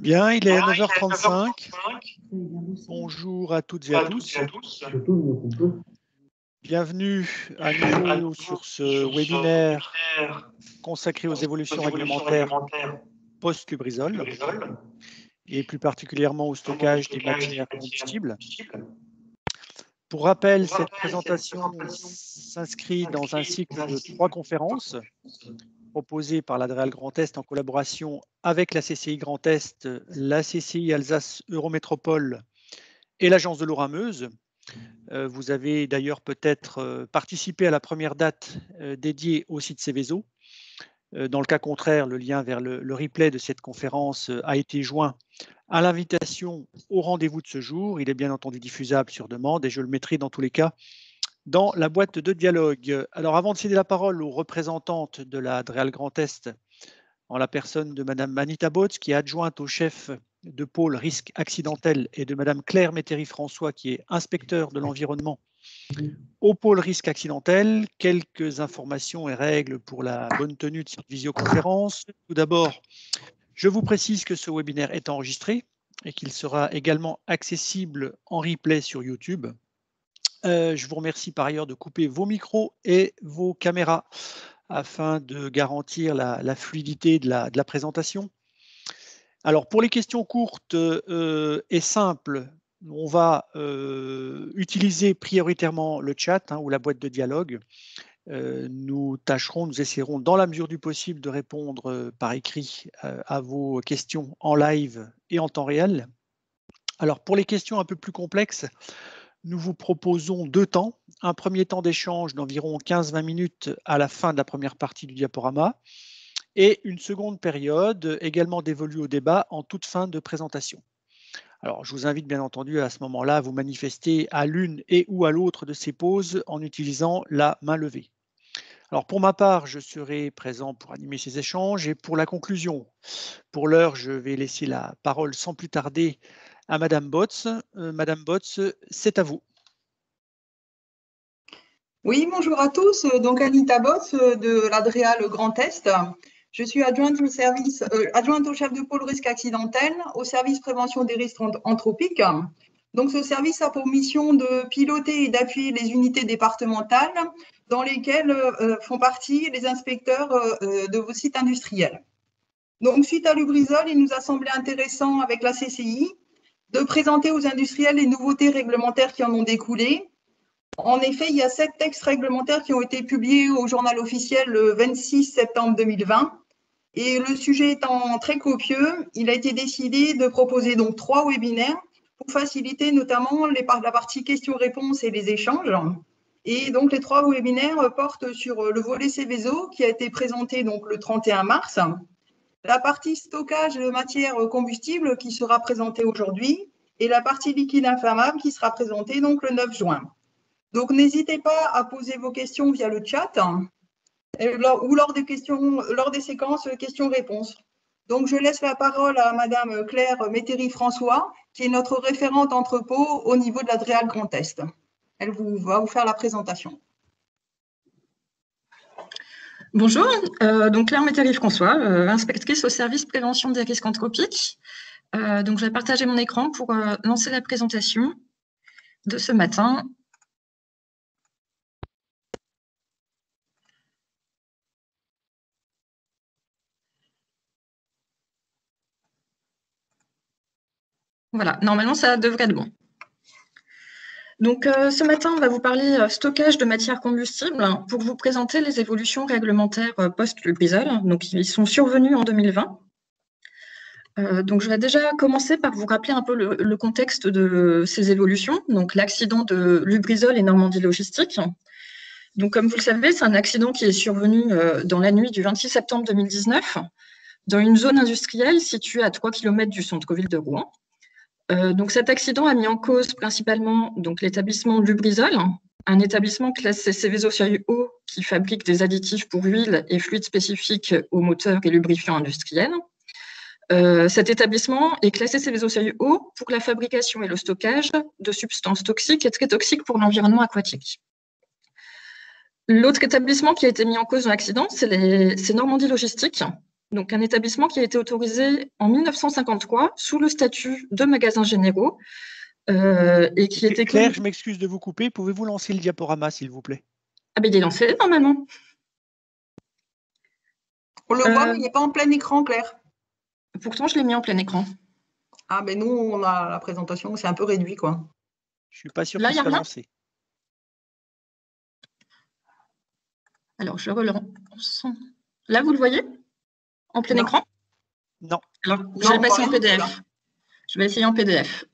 Bien, il est 9h35. Bonjour à toutes et à tous. Bienvenue à nouveau sur ce webinaire consacré aux évolutions réglementaires post-Lubrizol et plus particulièrement au stockage des matières combustibles. Pour rappel, cette présentation s'inscrit dans un cycle de 3 conférences proposées par l'Adréal Grand Est en collaboration avec la CCI Grand Est, la CCI Alsace Eurométropole et l'Agence de l'eau-Meuse. Vous avez d'ailleurs peut-être participé à la première date dédiée au site Seveso. Dans le cas contraire, le lien vers le replay de cette conférence a été joint à l'invitation au rendez-vous de ce jour. Il est bien entendu diffusable sur demande et je le mettrai dans tous les cas dans la boîte de dialogue. Alors avant de céder la parole aux représentantes de la DREAL Grand Est, en la personne de Madame Anita Botz, qui est adjointe au chef de pôle risque accidentel, et de Madame Claire Métairie-François, qui est inspecteur de l'environnement au pôle risque accidentel, quelques informations et règles pour la bonne tenue de cette visioconférence. Tout d'abord, je vous précise que ce webinaire est enregistré et qu'il sera également accessible en replay sur YouTube. Je vous remercie par ailleurs de couper vos micros et vos caméras afin de garantir la fluidité de la présentation. Alors, pour les questions courtes et simples, on va utiliser prioritairement le chat ou la boîte de dialogue. Nous essaierons dans la mesure du possible de répondre par écrit à vos questions en live et en temps réel. Alors, pour les questions un peu plus complexes, nous vous proposons 2 temps. Un premier temps d'échange d'environ 15-20 minutes à la fin de la première partie du diaporama et une seconde période également dévolue au débat en toute fin de présentation. Alors, je vous invite bien entendu à ce moment-là à vous manifester à l'une et ou à l'autre de ces pauses en utilisant la main levée. Alors, pour ma part, je serai présent pour animer ces échanges et pour la conclusion. Pour l'heure, je vais laisser la parole sans plus tarder à Madame Botz. Madame Botz, c'est à vous. Oui, bonjour à tous. Donc Anita Botz de l'Adréal Grand Est. Je suis adjointe au chef de pôle risque accidentel au service prévention des risques anthropiques. Donc ce service a pour mission de piloter et d'appuyer les unités départementales dans lesquelles font partie les inspecteurs de vos sites industriels. Donc suite à Lubrizol, il nous a semblé intéressant avec la CCI de présenter aux industriels les nouveautés réglementaires qui en ont découlé. En effet, il y a 7 textes réglementaires qui ont été publiés au journal officiel le 26 septembre 2020. Et le sujet étant très copieux, il a été décidé de proposer donc 3 webinaires pour faciliter notamment la partie questions-réponses et les échanges. Et donc, les 3 webinaires portent sur le volet Seveso qui a été présenté donc le 31 mars, la partie stockage de matières combustibles qui sera présentée aujourd'hui et la partie liquide inflammable qui sera présentée donc le 9 juin. Donc, n'hésitez pas à poser vos questions via le chat ou lors des séquences questions-réponses. Donc, je laisse la parole à Madame Claire Métairie-François, qui est notre référente entrepôt au niveau de la DREAL Grand Est. Elle va vous faire la présentation. Bonjour, donc Claire Métairie-François, inspectrice au service prévention des risques anthropiques. Donc, je vais partager mon écran pour lancer la présentation de ce matin. Voilà, normalement, ça devrait être bon. Donc, ce matin, on va vous parler stockage de matières combustibles pour vous présenter les évolutions réglementaires post-Lubrizol. Donc, ils sont survenus en 2020. Donc, je vais déjà commencer par vous rappeler un peu le contexte de ces évolutions. Donc, l'accident de Lubrizol et Normandie Logistique. Donc, comme vous le savez, c'est un accident qui est survenu dans la nuit du 26 septembre 2019 dans une zone industrielle située à 3 km du centre-ville de Rouen. Donc, cet accident a mis en cause principalement l'établissement Lubrizol, un établissement classé Seveso Seuil haut qui fabrique des additifs pour huiles et fluides spécifiques aux moteurs et lubrifiants industriels. Cet établissement est classé Seveso Seuil haut pour la fabrication et le stockage de substances toxiques et très toxiques pour l'environnement aquatique. L'autre établissement qui a été mis en cause dans l'accident, c'est Normandie Logistique, Donc, un établissement qui a été autorisé en 1953 sous le statut de magasins généraux et qui était... Claire, je m'excuse de vous couper. Pouvez-vous lancer le diaporama, s'il vous plaît? Ah ben, il est lancé normalement. On le voit, mais il n'est pas en plein écran, Claire. Pourtant, je l'ai mis en plein écran. Ah, mais nous, on a la présentation, c'est un peu réduit, quoi. Je ne suis pas sûr qu'il soit lancé. Alors, je relance. Là, vous le voyez? En plein écran? Non. Alors, je vais passer en PDF. Je vais essayer en PDF.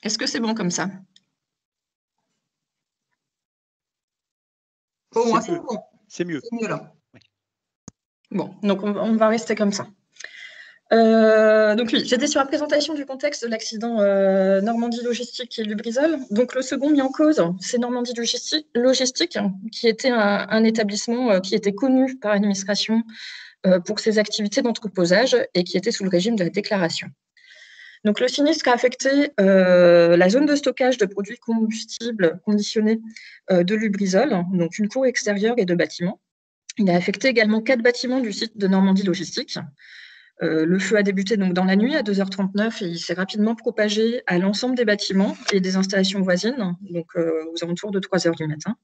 Est-ce que c'est bon comme ça? Pour moi, c'est bon. C'est mieux. C'est mieux là. Oui. Bon, donc on va rester comme ça. Donc oui, j'étais sur la présentation du contexte de l'accident Normandie Logistique et Lubrizol. Donc le second mis en cause, c'est Normandie Logistique, qui était un établissement qui était connu par l'administration pour ses activités d'entreposage et qui était sous le régime de la déclaration. Donc le sinistre a affecté la zone de stockage de produits combustibles conditionnés de Lubrizol, donc une cour extérieure et 2 bâtiments. Il a affecté également 4 bâtiments du site de Normandie Logistique. Le feu a débuté donc dans la nuit à 2h39 et il s'est rapidement propagé à l'ensemble des bâtiments et des installations voisines, donc aux alentours de 3h du matin.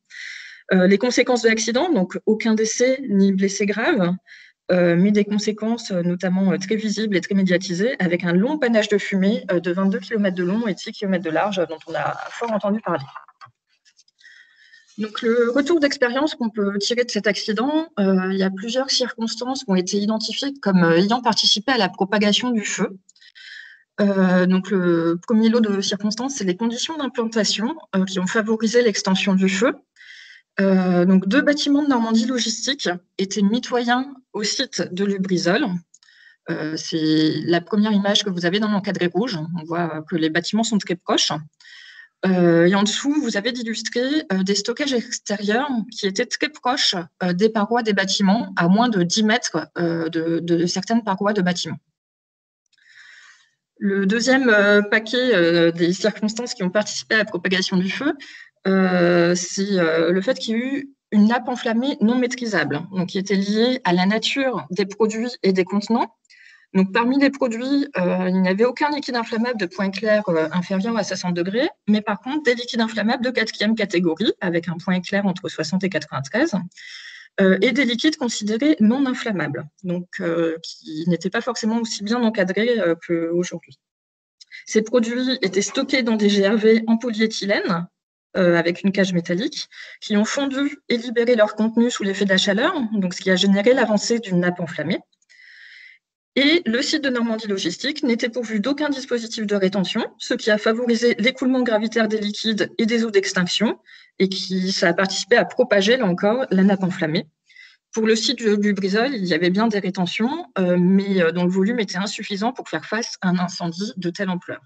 Les conséquences de l'accident, donc aucun décès ni blessé grave, mais des conséquences notamment très visibles et très médiatisées, avec un long panache de fumée de 22 km de long et 10 km de large, dont on a fort entendu parler. Donc, le retour d'expérience qu'on peut tirer de cet accident, il y a plusieurs circonstances qui ont été identifiées comme ayant participé à la propagation du feu. Donc, le premier lot de circonstances, c'est les conditions d'implantation qui ont favorisé l'extension du feu. Donc, 2 bâtiments de Normandie Logistique étaient mitoyens au site de Lubrizol. C'est la première image que vous avez dans l'encadré rouge. On voit que les bâtiments sont très proches. Et en dessous, vous avez illustré des stockages extérieurs qui étaient très proches des parois des bâtiments, à moins de 10 mètres de certaines parois de bâtiments. Le deuxième paquet des circonstances qui ont participé à la propagation du feu, c'est le fait qu'il y ait eu une nappe enflammée non maîtrisable, donc qui était liée à la nature des produits et des contenants. Donc, parmi les produits, il n'y avait aucun liquide inflammable de point clair inférieur à 60 degrés, mais par contre, des liquides inflammables de 4e catégorie, avec un point clair entre 60 et 93, et des liquides considérés non inflammables, donc qui n'étaient pas forcément aussi bien encadrés qu'aujourd'hui. Ces produits étaient stockés dans des GRV en polyéthylène, avec une cage métallique, qui ont fondu et libéré leur contenu sous l'effet de la chaleur, donc ce qui a généré l'avancée d'une nappe enflammée. Et le site de Normandie Logistique n'était pourvu d'aucun dispositif de rétention, ce qui a favorisé l'écoulement gravitaire des liquides et des eaux d'extinction, et ça a participé à propager, là encore, la nappe enflammée. Pour le site du Lubrizol, il y avait bien des rétentions, mais dont le volume était insuffisant pour faire face à un incendie de telle ampleur.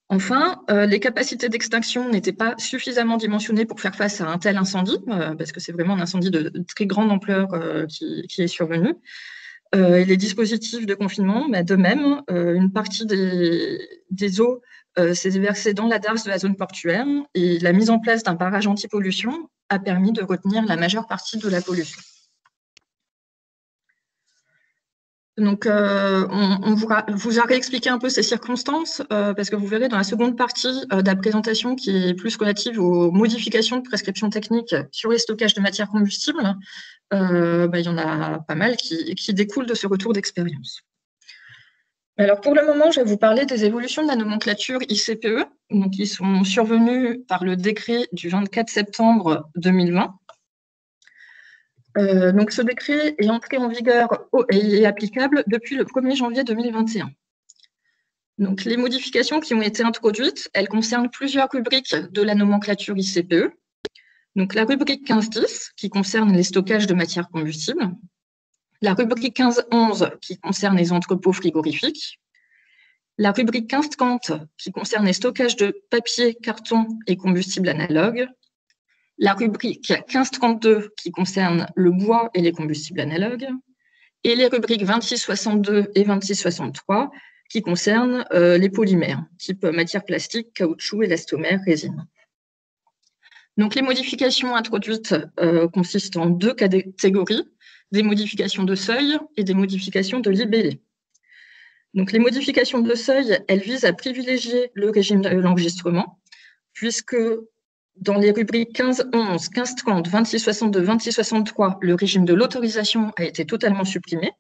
Enfin, les capacités d'extinction n'étaient pas suffisamment dimensionnées pour faire face à un tel incendie, parce que c'est vraiment un incendie de très grande ampleur qui est survenu. Et les dispositifs de confinement, de même, une partie des eaux s'est déversée dans la darse de la zone portuaire et la mise en place d'un barrage anti-pollution a permis de retenir la majeure partie de la pollution. Donc, on vous a réexpliqué un peu ces circonstances parce que vous verrez dans la seconde partie de la présentation qui est plus relative aux modifications de prescriptions techniques sur les stockages de matières combustibles, il y en a pas mal qui découlent de ce retour d'expérience. Alors, pour le moment, je vais vous parler des évolutions de la nomenclature ICPE, donc, qui sont survenues par le décret du 24 septembre 2020. Donc, ce décret est entré en vigueur et est applicable depuis le 1er janvier 2021. Donc, les modifications qui ont été introduites, elles concernent plusieurs rubriques de la nomenclature ICPE. Donc, la rubrique 15.10 qui concerne les stockages de matières combustibles, la rubrique 15.11 qui concerne les entrepôts frigorifiques, la rubrique 15.30 qui concerne les stockages de papier, carton et combustibles analogues, la rubrique 1532 qui concerne le bois et les combustibles analogues, et les rubriques 2662 et 2663 qui concernent les polymères, type matière plastique, caoutchouc, élastomère, résine. Donc, les modifications introduites consistent en 2 catégories, des modifications de seuil et des modifications de libellé. Donc, les modifications de seuil, elles visent à privilégier le régime de l'enregistrement, puisque dans les rubriques 1511, 1530, 2662, 2663, le régime de l'autorisation a été totalement supprimé.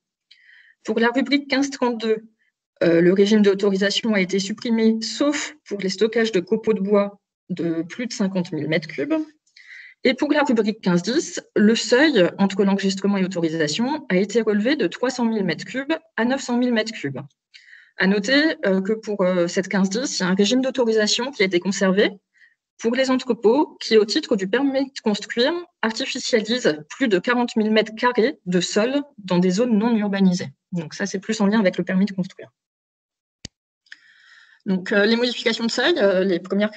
Pour la rubrique 1532, le régime d'autorisation a été supprimé, sauf pour les stockages de copeaux de bois de plus de 50 000 m3. Et pour la rubrique 1510, le seuil entre l'enregistrement et l'autorisation a été relevé de 300 000 m3 à 900 000 m3. À noter que pour cette 1510, il y a un régime d'autorisation qui a été conservé pour les entrepôts qui, au titre du permis de construire, artificialisent plus de 40 000 m² de sol dans des zones non urbanisées. Donc ça, c'est plus en lien avec le permis de construire. Donc les modifications de seuil, les premières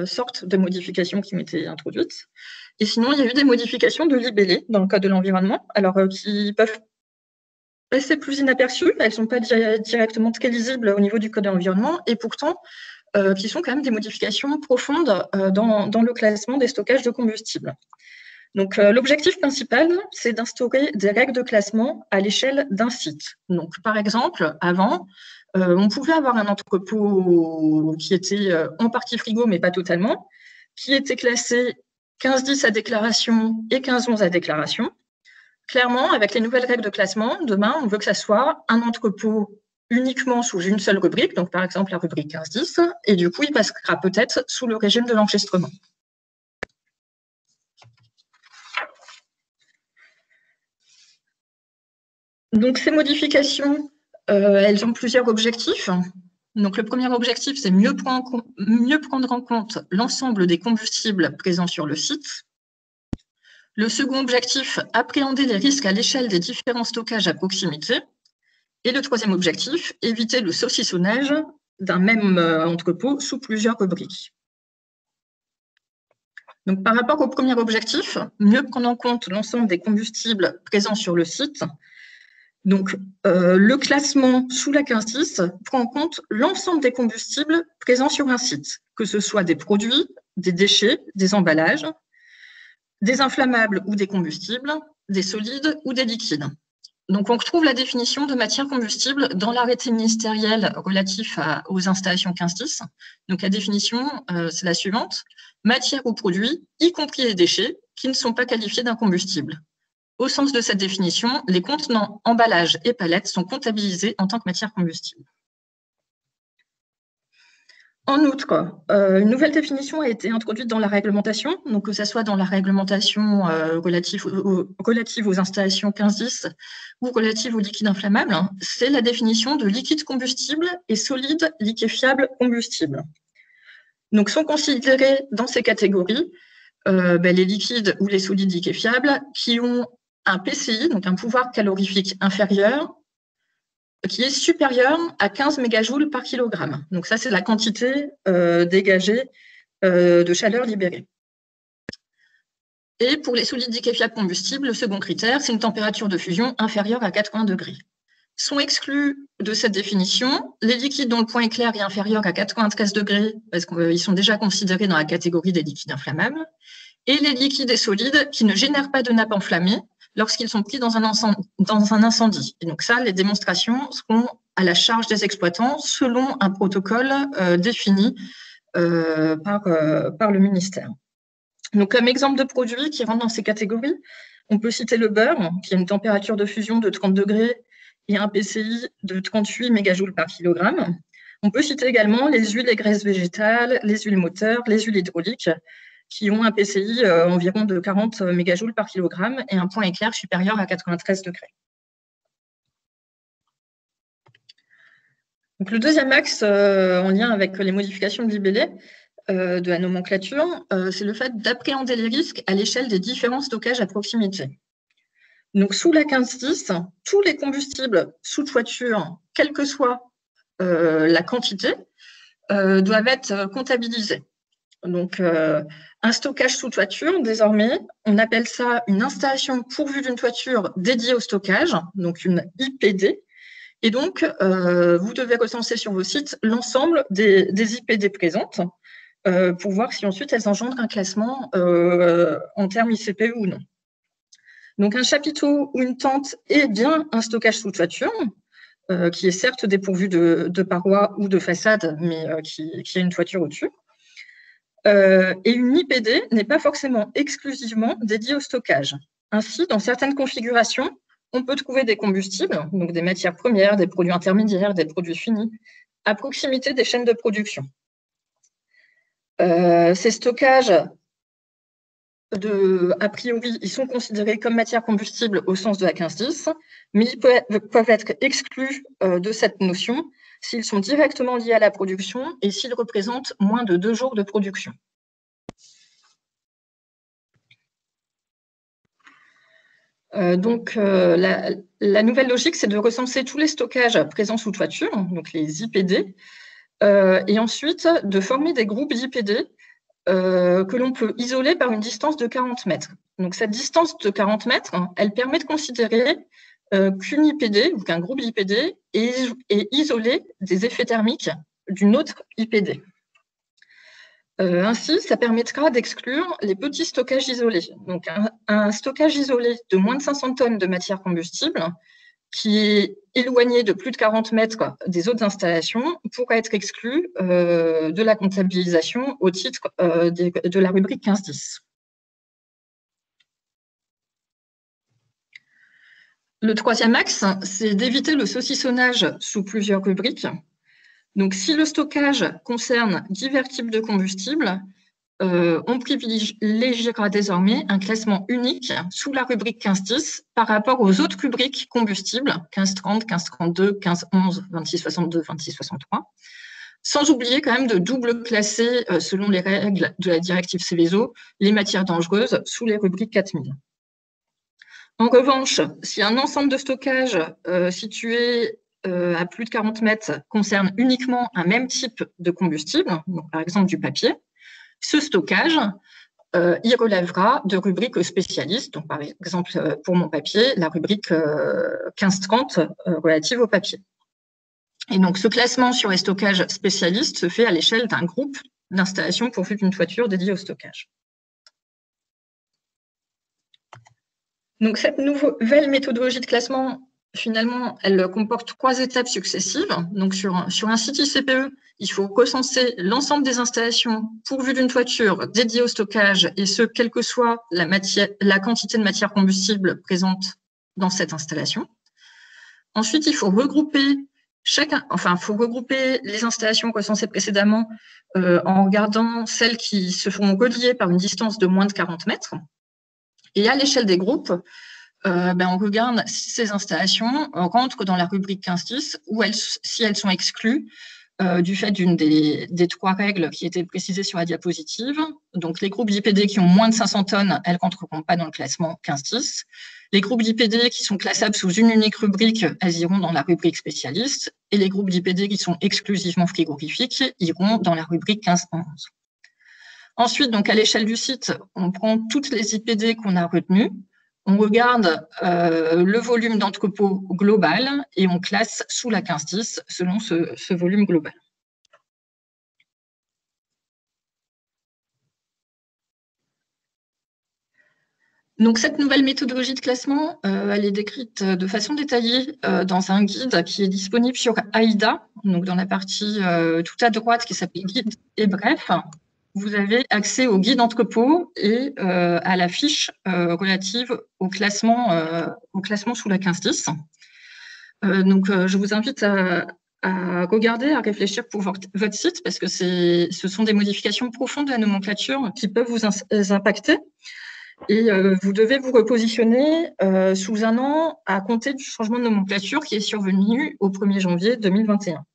sortes de modifications qui ont été introduites. Et sinon, il y a eu des modifications de libellé dans le code de l'environnement, alors qui peuvent passer plus inaperçues. Elles ne sont pas directement très lisibles au niveau du code de l'environnement, et pourtant, qui sont quand même des modifications profondes dans le classement des stockages de combustible. Donc, l'objectif principal, c'est d'instaurer des règles de classement à l'échelle d'un site. Donc, par exemple, avant, on pouvait avoir un entrepôt qui était en partie frigo, mais pas totalement, qui était classé 1510 à déclaration et 1511 à déclaration. Clairement, avec les nouvelles règles de classement, demain, on veut que ça soit un entrepôt uniquement sous une seule rubrique, donc par exemple la rubrique 1510, et du coup, il passera peut-être sous le régime de l'enregistrement. Donc, ces modifications, elles ont plusieurs objectifs. Donc, le premier objectif, c'est mieux prendre en compte l'ensemble des combustibles présents sur le site. Le second objectif, appréhender les risques à l'échelle des différents stockages à proximité. Et le troisième objectif, éviter le saucissonnage d'un même entrepôt sous plusieurs rubriques. Donc, par rapport au premier objectif, mieux prendre en compte l'ensemble des combustibles présents sur le site. Donc, le classement sous la 1510 prend en compte l'ensemble des combustibles présents sur un site, que ce soit des produits, des déchets, des emballages, des inflammables ou des combustibles, des solides ou des liquides. Donc, on retrouve la définition de matière combustible dans l'arrêté ministériel relatif aux installations 1510. Donc, la définition, c'est la suivante. Matière ou produits, y compris les déchets, qui ne sont pas qualifiés d'un combustible. Au sens de cette définition, les contenants, emballages et palettes sont comptabilisés en tant que matière combustible. En outre, une nouvelle définition a été introduite dans la réglementation, donc que ce soit dans la réglementation relative aux installations 1510 ou relative aux liquides inflammables, c'est la définition de liquide combustible et solide liquéfiable combustible. Donc, sont considérés dans ces catégories les liquides ou les solides liquéfiables qui ont un PCI, donc un pouvoir calorifique inférieur, qui est supérieur à 15 mégajoules par kilogramme. Donc ça, c'est la quantité dégagée de chaleur libérée. Et pour les solides liquéfiables combustibles, le second critère, c'est une température de fusion inférieure à 80 degrés. Sont exclus de cette définition les liquides dont le point éclair est inférieur à 93 degrés, parce qu'ils sont déjà considérés dans la catégorie des liquides inflammables, et les liquides et solides qui ne génèrent pas de nappe enflammée lorsqu'ils sont pris dans un incendie. Et donc ça, les démonstrations seront à la charge des exploitants selon un protocole défini par le ministère. Donc, comme exemple de produits qui rentrent dans ces catégories, on peut citer le beurre, qui a une température de fusion de 30 degrés et un PCI de 38 mégajoules par kilogramme. On peut citer également les huiles et graisses végétales, les huiles moteurs, les huiles hydrauliques, qui ont un PCI environ de 40 mégajoules par kilogramme et un point éclair supérieur à 93 degrés. Donc, le deuxième axe en lien avec les modifications de libellé de la nomenclature, c'est le fait d'appréhender les risques à l'échelle des différents stockages à proximité. Donc, sous la 1510, tous les combustibles sous toiture, quelle que soit la quantité, doivent être comptabilisés. Donc, un stockage sous toiture, désormais, on appelle ça une installation pourvue d'une toiture dédiée au stockage, donc une IPD. Et donc, vous devez recenser sur vos sites l'ensemble des IPD présentes pour voir si ensuite elles engendrent un classement en termes ICPE ou non. Donc, un chapiteau ou une tente est bien un stockage sous toiture, qui est certes dépourvu de parois ou de façade, mais qui a une toiture au-dessus. Et une IPD n'est pas forcément exclusivement dédiée au stockage. Ainsi, dans certaines configurations, on peut trouver des combustibles, donc des matières premières, des produits intermédiaires, des produits finis, à proximité des chaînes de production. Ces stockages, a priori, ils sont considérés comme matières combustibles au sens de la 1510, mais ils peuvent être exclus de cette notion s'ils sont directement liés à la production et s'ils représentent moins de 2 jours de production. Donc, la nouvelle logique, c'est de recenser tous les stockages présents sous toiture, donc les IPD, et ensuite de former des groupes d'IPD que l'on peut isoler par une distance de 40 mètres. Donc, cette distance de 40 mètres, elle permet de considérer qu'une IPD ou qu'un groupe d'IPD est isolé des effets thermiques d'une autre IPD. Ainsi, ça permettra d'exclure les petits stockages isolés. Donc, un stockage isolé de moins de 500 tonnes de matière combustible qui est éloigné de plus de 40 mètres des autres installations pourra être exclu de la comptabilisation au titre de la rubrique 1510. Le troisième axe, c'est d'éviter le saucissonnage sous plusieurs rubriques. Donc, si le stockage concerne divers types de combustibles, on privilégiera désormais un classement unique sous la rubrique 1510 par rapport aux autres rubriques combustibles, 1530, 1532, 1511, 2662, 2663, sans oublier quand même de double classer, selon les règles de la directive Seveso, les matières dangereuses sous les rubriques 4000. En revanche, si un ensemble de stockage situé à plus de 40 mètres concerne uniquement un même type de combustible, donc par exemple du papier, ce stockage, il relèvera de rubriques spécialistes. Donc, par exemple, pour mon papier, la rubrique 1530 relative au papier. Et donc, ce classement sur les stockages spécialistes se fait à l'échelle d'un groupe d'installations pourvues d'une toiture dédiée au stockage. Donc, cette nouvelle méthodologie de classement, finalement, elle comporte 3 étapes successives. Donc, sur un site ICPE, il faut recenser l'ensemble des installations pourvues d'une toiture dédiée au stockage, et ce, quelle que soit la quantité de matière combustible présente dans cette installation. Ensuite, il faut regrouper les installations recensées précédemment en regardant celles qui se font relier par une distance de moins de 40 mètres. Et à l'échelle des groupes, on regarde si ces installations rentrent dans la rubrique 1510 ou si elles sont exclues du fait d'une des 3 règles qui étaient précisées sur la diapositive. Donc, les groupes d'IPD qui ont moins de 500 tonnes, elles ne rentreront pas dans le classement 1510. Les groupes d'IPD qui sont classables sous une unique rubrique, elles iront dans la rubrique spécialiste. Et les groupes d'IPD qui sont exclusivement frigorifiques iront dans la rubrique 1511. Ensuite, donc à l'échelle du site, on prend toutes les IPD qu'on a retenues, on regarde le volume d'entrepôt global et on classe sous la 1510 selon ce volume global. Donc, cette nouvelle méthodologie de classement, elle est décrite de façon détaillée dans un guide qui est disponible sur AIDA, donc dans la partie tout à droite qui s'appelle Guide et bref. Vous avez accès au guide entrepôt et à la fiche relative au classement sous la 1510. Donc, je vous invite à regarder, à réfléchir pour votre site parce que ce sont des modifications profondes de la nomenclature qui peuvent vous impacter. Et vous devez vous repositionner sous 1 an à compter du changement de nomenclature qui est survenu au 1er janvier 2021.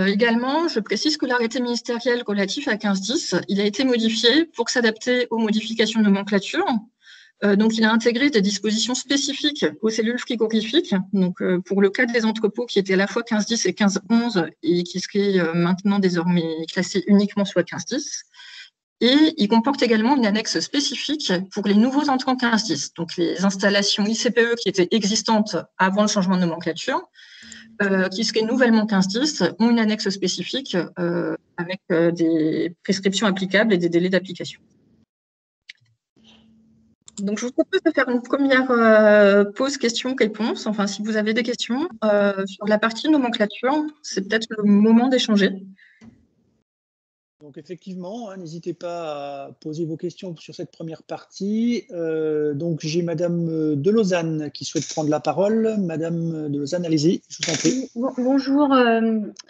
Également, je précise que l'arrêté ministériel relatif à 1510, il a été modifié pour s'adapter aux modifications de nomenclature. Donc, il a intégré des dispositions spécifiques aux cellules frigorifiques. Donc, pour le cas des entrepôts qui étaient à la fois 1510 et 1511 et qui seraient maintenant désormais classés uniquement sous 1510. Et il comporte également une annexe spécifique pour les nouveaux entrants 1510, donc les installations ICPE qui étaient existantes avant le changement de nomenclature, qui seraient nouvellement 1510, ont une annexe spécifique avec des prescriptions applicables et des délais d'application. Donc, je vous propose de faire une première pause questions-réponses. Enfin, si vous avez des questions sur la partie nomenclature, c'est peut-être le moment d'échanger. Donc effectivement, n'hésitez pas à poser vos questions sur cette première partie. Donc j'ai Madame de Lausanne qui souhaite prendre la parole. Madame de Lausanne, allez-y, je vous en prie. Bonjour,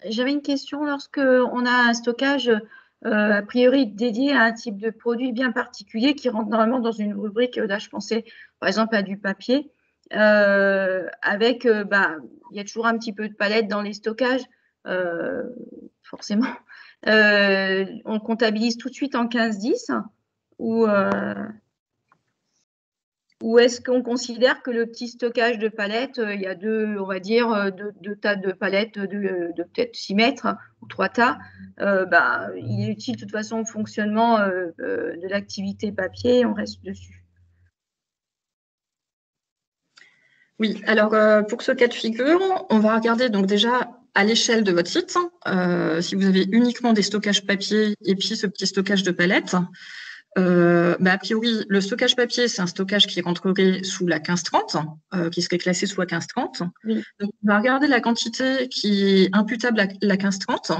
j'avais une question. Lorsqu'on a un stockage a priori dédié à un type de produit bien particulier qui rentre normalement dans une rubrique, là je pensais par exemple à du papier, avec, il y a toujours un petit peu de palette dans les stockages, forcément. On comptabilise tout de suite en 1510 ou est-ce qu'on considère que le petit stockage de palettes, il y a deux tas de palettes de peut-être 6 mètres ou 3 tas, il est utile de toute façon au fonctionnement de l'activité papier, on reste dessus. Oui, alors pour ce cas de figure, on va regarder donc déjà à l'échelle de votre site, si vous avez uniquement des stockages papier et puis ce petit stockage de palettes. A priori, le stockage papier, c'est un stockage qui rentrerait sous la 1530, qui serait classé sous la 1530. Oui. Donc, on va regarder la quantité qui est imputable à la 1530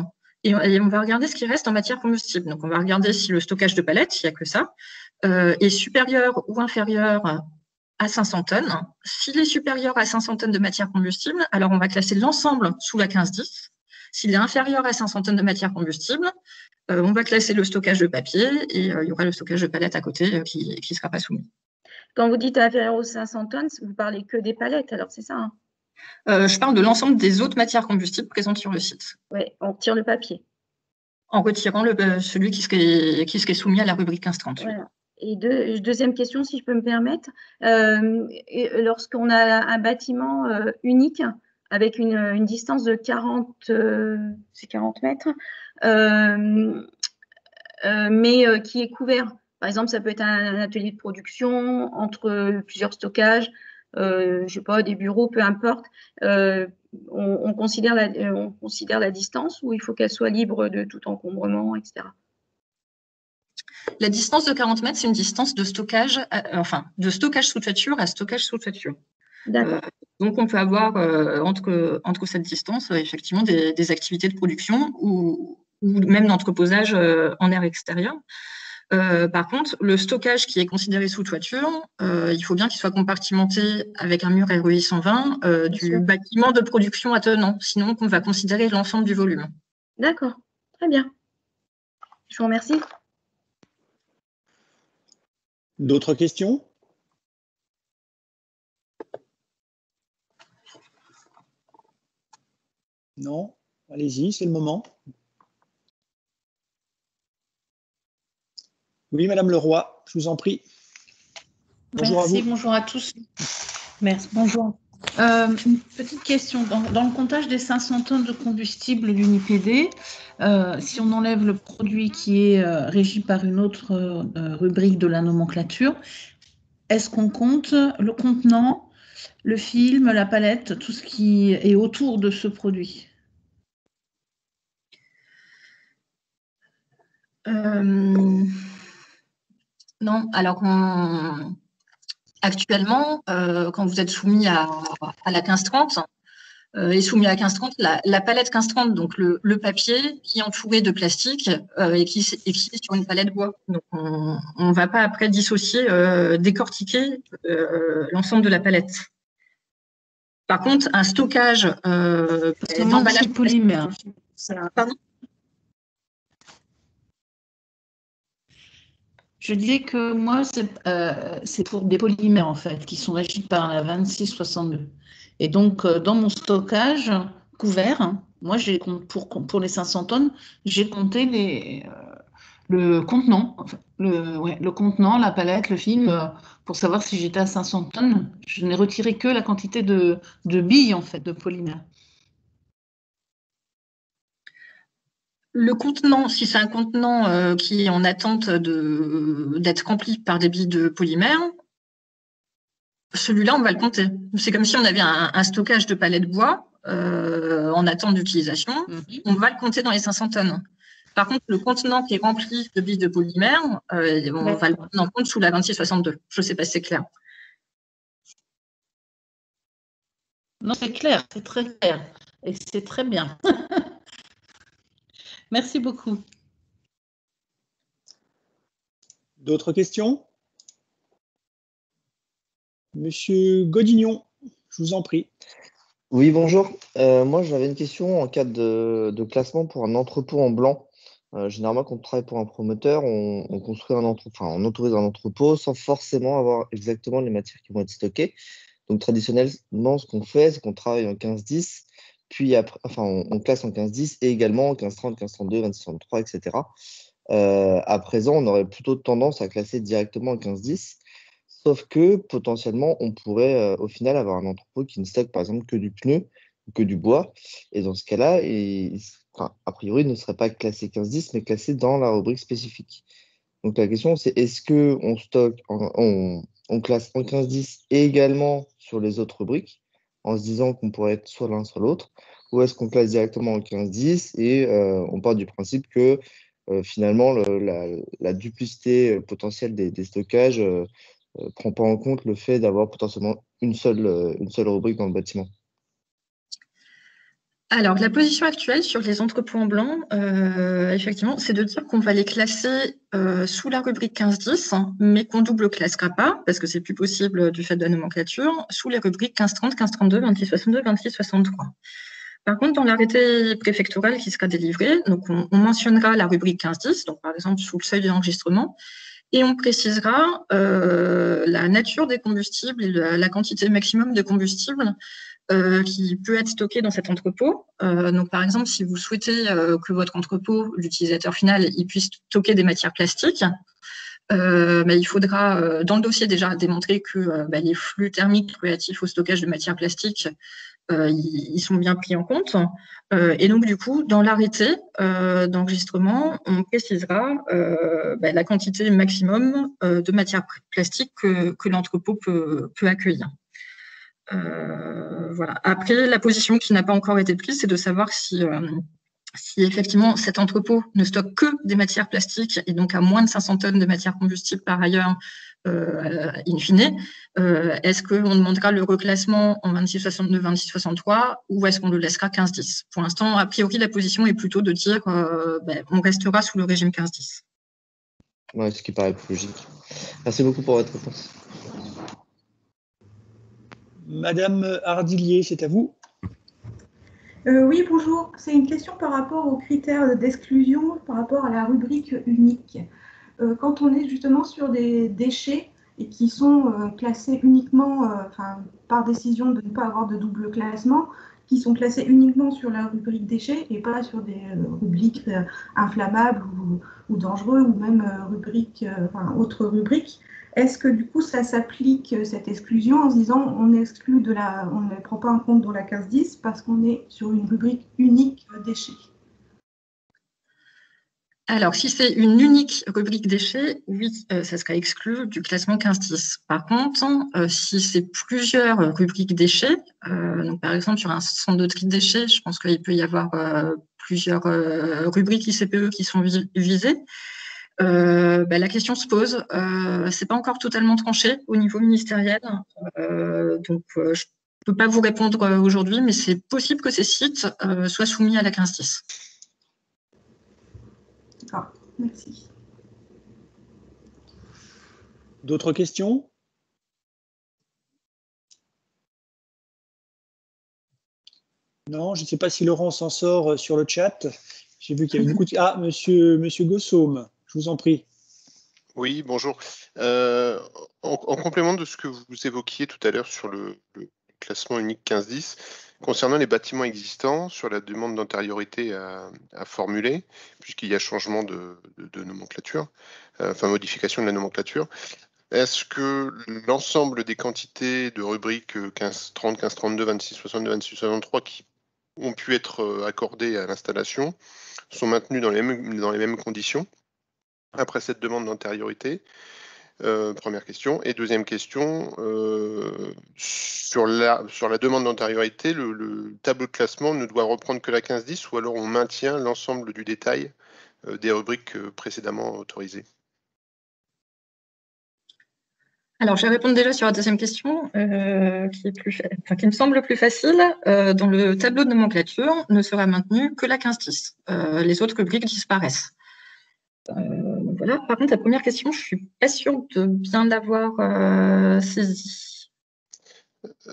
et on va regarder ce qui reste en matière combustible. Donc, on va regarder si le stockage de palettes, il n'y a que ça, est supérieur ou inférieur à 500 tonnes. S'il est supérieur à 500 tonnes de matière combustible, alors on va classer l'ensemble sous la 1510. S'il est inférieur à 500 tonnes de matière combustible, on va classer le stockage de papier et il y aura le stockage de palettes à côté qui ne sera pas soumis. Quand vous dites inférieur aux 500 tonnes, vous parlez que des palettes, alors c'est ça, hein? Je parle de l'ensemble des autres matières combustibles présentes sur le site. Oui, on retire le papier. En retirant celui qui serait soumis à la rubrique 1530. Voilà. Et deuxième question, si je peux me permettre, lorsqu'on a un bâtiment unique avec une distance de 40 mètres, mais qui est couvert. Par exemple, ça peut être un atelier de production entre plusieurs stockages, je ne sais pas, des bureaux, peu importe. On considère la distance ou il faut qu'elle soit libre de tout encombrement, etc. La distance de 40 mètres, c'est une distance de stockage, de stockage sous toiture à stockage sous toiture. Donc, on peut avoir entre cette distance, effectivement, des activités de production ou même d'entreposage en air extérieur. Par contre, le stockage qui est considéré sous toiture, il faut bien qu'il soit compartimenté avec un mur REI 120 du bâtiment de production attenant, sinon on va considérer l'ensemble du volume. D'accord, très bien. Je vous remercie. D'autres questions? Non? Allez-y, c'est le moment. Oui, Madame Leroy, je vous en prie. Bonjour à vous. Bonjour à tous. Merci, bonjour. Une petite question. Dans le comptage des 500 tonnes de combustible d'une IPD, si on enlève le produit qui est régi par une autre rubrique de la nomenclature, est-ce qu'on compte le contenant, le film, la palette, tout ce qui est autour de ce produit? Non, alors actuellement, quand vous êtes soumis à la 1530, est soumis à 1530, la palette 1530, donc le papier qui est entouré de plastique et qui est sur une palette bois. Donc, on ne va pas après dissocier, décortiquer l'ensemble de la palette. Par contre, un stockage d'emballage polymère. Pardon ? Je disais que moi, c'est pour des polymères, en fait, qui sont régis par la 2662. Et donc, dans mon stockage couvert, moi, pour les 500 tonnes, j'ai compté le contenant, enfin, le contenant, la palette, le film, pour savoir si j'étais à 500 tonnes. Je n'ai retiré que la quantité de billes, en fait, de polymère. Le contenant, si c'est un contenant qui est en attente d'être rempli par des billes de polymère, celui-là, on va le compter. C'est comme si on avait un stockage de palettes bois en attente d'utilisation. On va le compter dans les 500 tonnes. Par contre, le contenant qui est rempli de billes de polymère, on va le prendre en compte sous la 2662. Je ne sais pas si c'est clair. Non, c'est clair, c'est très clair. Et c'est très bien. Merci beaucoup. D'autres questions? Monsieur Godignon, je vous en prie. Oui, bonjour. Moi, j'avais une question en cas de classement pour un entrepôt en blanc. Généralement, quand on travaille pour un promoteur, on construit un entrepôt, enfin, on autorise un entrepôt sans forcément avoir exactement les matières qui vont être stockées. Donc, traditionnellement, ce qu'on fait, c'est qu'on travaille en 15-10, puis après, enfin, on classe en 15-10 et également en 15-30, 15-32, 26-63, etc. À présent, on aurait plutôt tendance à classer directement en 15-10. Sauf que potentiellement, on pourrait au final avoir un entrepôt qui ne stocke par exemple que du pneu ou que du bois. Et dans ce cas-là, a priori, il ne serait pas classé 15-10, mais classé dans la rubrique spécifique. Donc la question, c'est est-ce qu'on stocke, on classe en 15-10 et également sur les autres rubriques, en se disant qu'on pourrait être soit l'un, soit l'autre, ou est-ce qu'on classe directement en 15-10 et on part du principe que finalement, la duplicité potentielle des stockages prend pas en compte le fait d'avoir potentiellement une seule rubrique dans le bâtiment. Alors, la position actuelle sur les entrepôts en blanc, effectivement, c'est de dire qu'on va les classer sous la rubrique 15-10, mais qu'on double classera pas, parce que c'est plus possible du fait de la nomenclature, sous les rubriques 15-30, 15-32, 26-62, 26-63. Par contre, dans l'arrêté préfectoral qui sera délivré, donc on mentionnera la rubrique 15-10, donc par exemple sous le seuil d'enregistrement, et on précisera la nature des combustibles et la quantité maximum de combustible qui peut être stocké dans cet entrepôt. Donc, par exemple, si vous souhaitez que votre entrepôt, l'utilisateur final, il puisse stocker des matières plastiques, il faudra, dans le dossier déjà, démontrer que les flux thermiques relatifs au stockage de matières plastiques, ils sont bien pris en compte. Et donc, du coup, dans l'arrêté d'enregistrement, on précisera la quantité maximum de matières plastiques que l'entrepôt peut accueillir. Voilà. Après, la position qui n'a pas encore été prise, c'est de savoir si effectivement cet entrepôt ne stocke que des matières plastiques et donc à moins de 500 tonnes de matières combustibles par ailleurs, in fine, est-ce qu'on demandera le reclassement en 26-62, 26-63 ou est-ce qu'on le laissera 15-10? Pour l'instant, a priori, la position est plutôt de dire on restera sous le régime 15-10. Ouais, ce qui paraît plus logique. Merci beaucoup pour votre réponse. Madame Ardillier, c'est à vous. Oui, bonjour. C'est une question par rapport aux critères d'exclusion, par rapport à la rubrique unique. Quand on est justement sur des déchets et qui sont classés uniquement, par décision de ne pas avoir de double classement, qui sont classés uniquement sur la rubrique déchets et pas sur des rubriques inflammables ou dangereux ou même autres rubriques. Est-ce que du coup ça s'applique cette exclusion en se disant on exclut on ne prend pas en compte dans la 15-10 parce qu'on est sur une rubrique unique déchets? Alors, si c'est une unique rubrique déchets, oui, ça sera exclu du classement 15-10. Par contre, si c'est plusieurs rubriques déchets, donc par exemple sur un centre de tri de déchets, je pense qu'il peut y avoir plusieurs rubriques ICPE qui sont visées. La question se pose. C'est pas encore totalement tranché au niveau ministériel, donc je peux pas vous répondre aujourd'hui, mais c'est possible que ces sites soient soumis à la 15-10. D'accord, merci. D'autres questions? Non, je ne sais pas si Laurent s'en sort sur le chat. J'ai vu qu'il y avait beaucoup de... Ah, monsieur Gossaume, je vous en prie. Oui, bonjour. En complément de ce que vous évoquiez tout à l'heure sur le classement unique 15-10, Concernant les bâtiments existants, sur la demande d'antériorité à formuler, puisqu'il y a changement de nomenclature, enfin modification de la nomenclature, est-ce que l'ensemble des quantités de rubriques 1530, 1532, 2662, 2663 qui ont pu être accordées à l'installation sont maintenues dans les mêmes conditions après cette demande d'antériorité? Première question. Et deuxième question, sur la demande d'antériorité, le tableau de classement ne doit reprendre que la 1510 ou alors on maintient l'ensemble du détail des rubriques précédemment autorisées? Alors, je vais répondre déjà sur la deuxième question, qui me semble plus facile. Dans le tableau de nomenclature, ne sera maintenue que la 1510. Les autres rubriques disparaissent. Voilà. Par contre, la première question, je ne suis pas sûre de bien l'avoir saisie.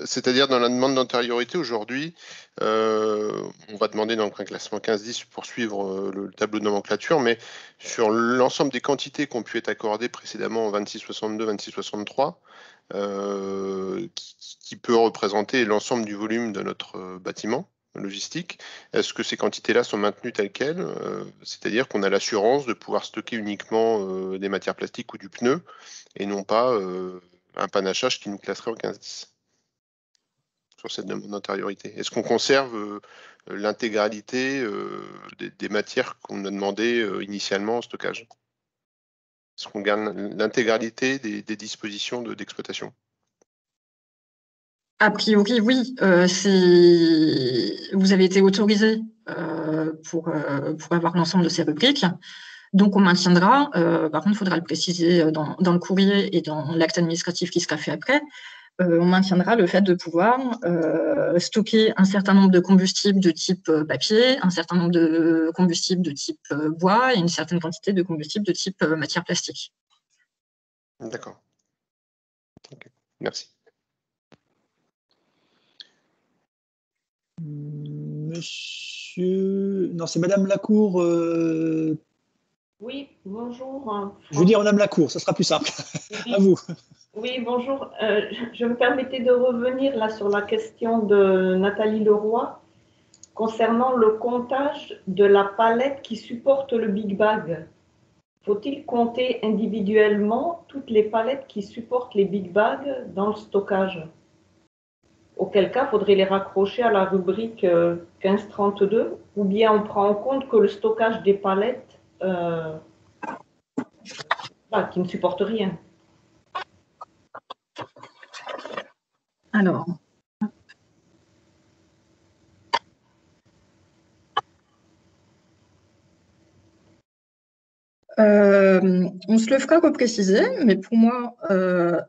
C'est-à-dire, dans la demande d'antériorité, aujourd'hui, on va demander donc un classement 1510 pour suivre le tableau de nomenclature, mais sur l'ensemble des quantités qui ont pu être accordées précédemment en 2662, 2663, qui peut représenter l'ensemble du volume de notre bâtiment logistique, est-ce que ces quantités-là sont maintenues telles quelles? C'est-à-dire qu'on a l'assurance de pouvoir stocker uniquement des matières plastiques ou du pneu, et non pas un panachage qui nous classerait en 1510 sur cette demande d'antériorité. Est-ce qu'on conserve l'intégralité des matières qu'on a demandées initialement en stockage? Est-ce qu'on garde l'intégralité des dispositions d'exploitation? A priori, oui. Vous avez été autorisé pour avoir l'ensemble de ces rubriques. Donc, on maintiendra. Par contre, il faudra le préciser dans le courrier et dans l'acte administratif qui sera fait après. On maintiendra le fait de pouvoir stocker un certain nombre de combustibles de type papier, un certain nombre de combustibles de type bois et une certaine quantité de combustibles de type matière plastique. D'accord. Okay. Merci. Monsieur... Non, c'est Madame Lacour. Oui, bonjour. Je veux dire Madame Lacour, ça sera plus simple. Oui. À vous. Oui, bonjour. Je me permettais de revenir là sur la question de Nathalie Leroy concernant le comptage de la palette qui supporte le Big Bag. Faut-il compter individuellement toutes les palettes qui supportent les Big Bags dans le stockage? Auquel cas, il faudrait les raccrocher à la rubrique 1532, ou bien on prend en compte que le stockage des palettes qui ne supportent rien. Alors, on se le fera repréciser, mais pour moi,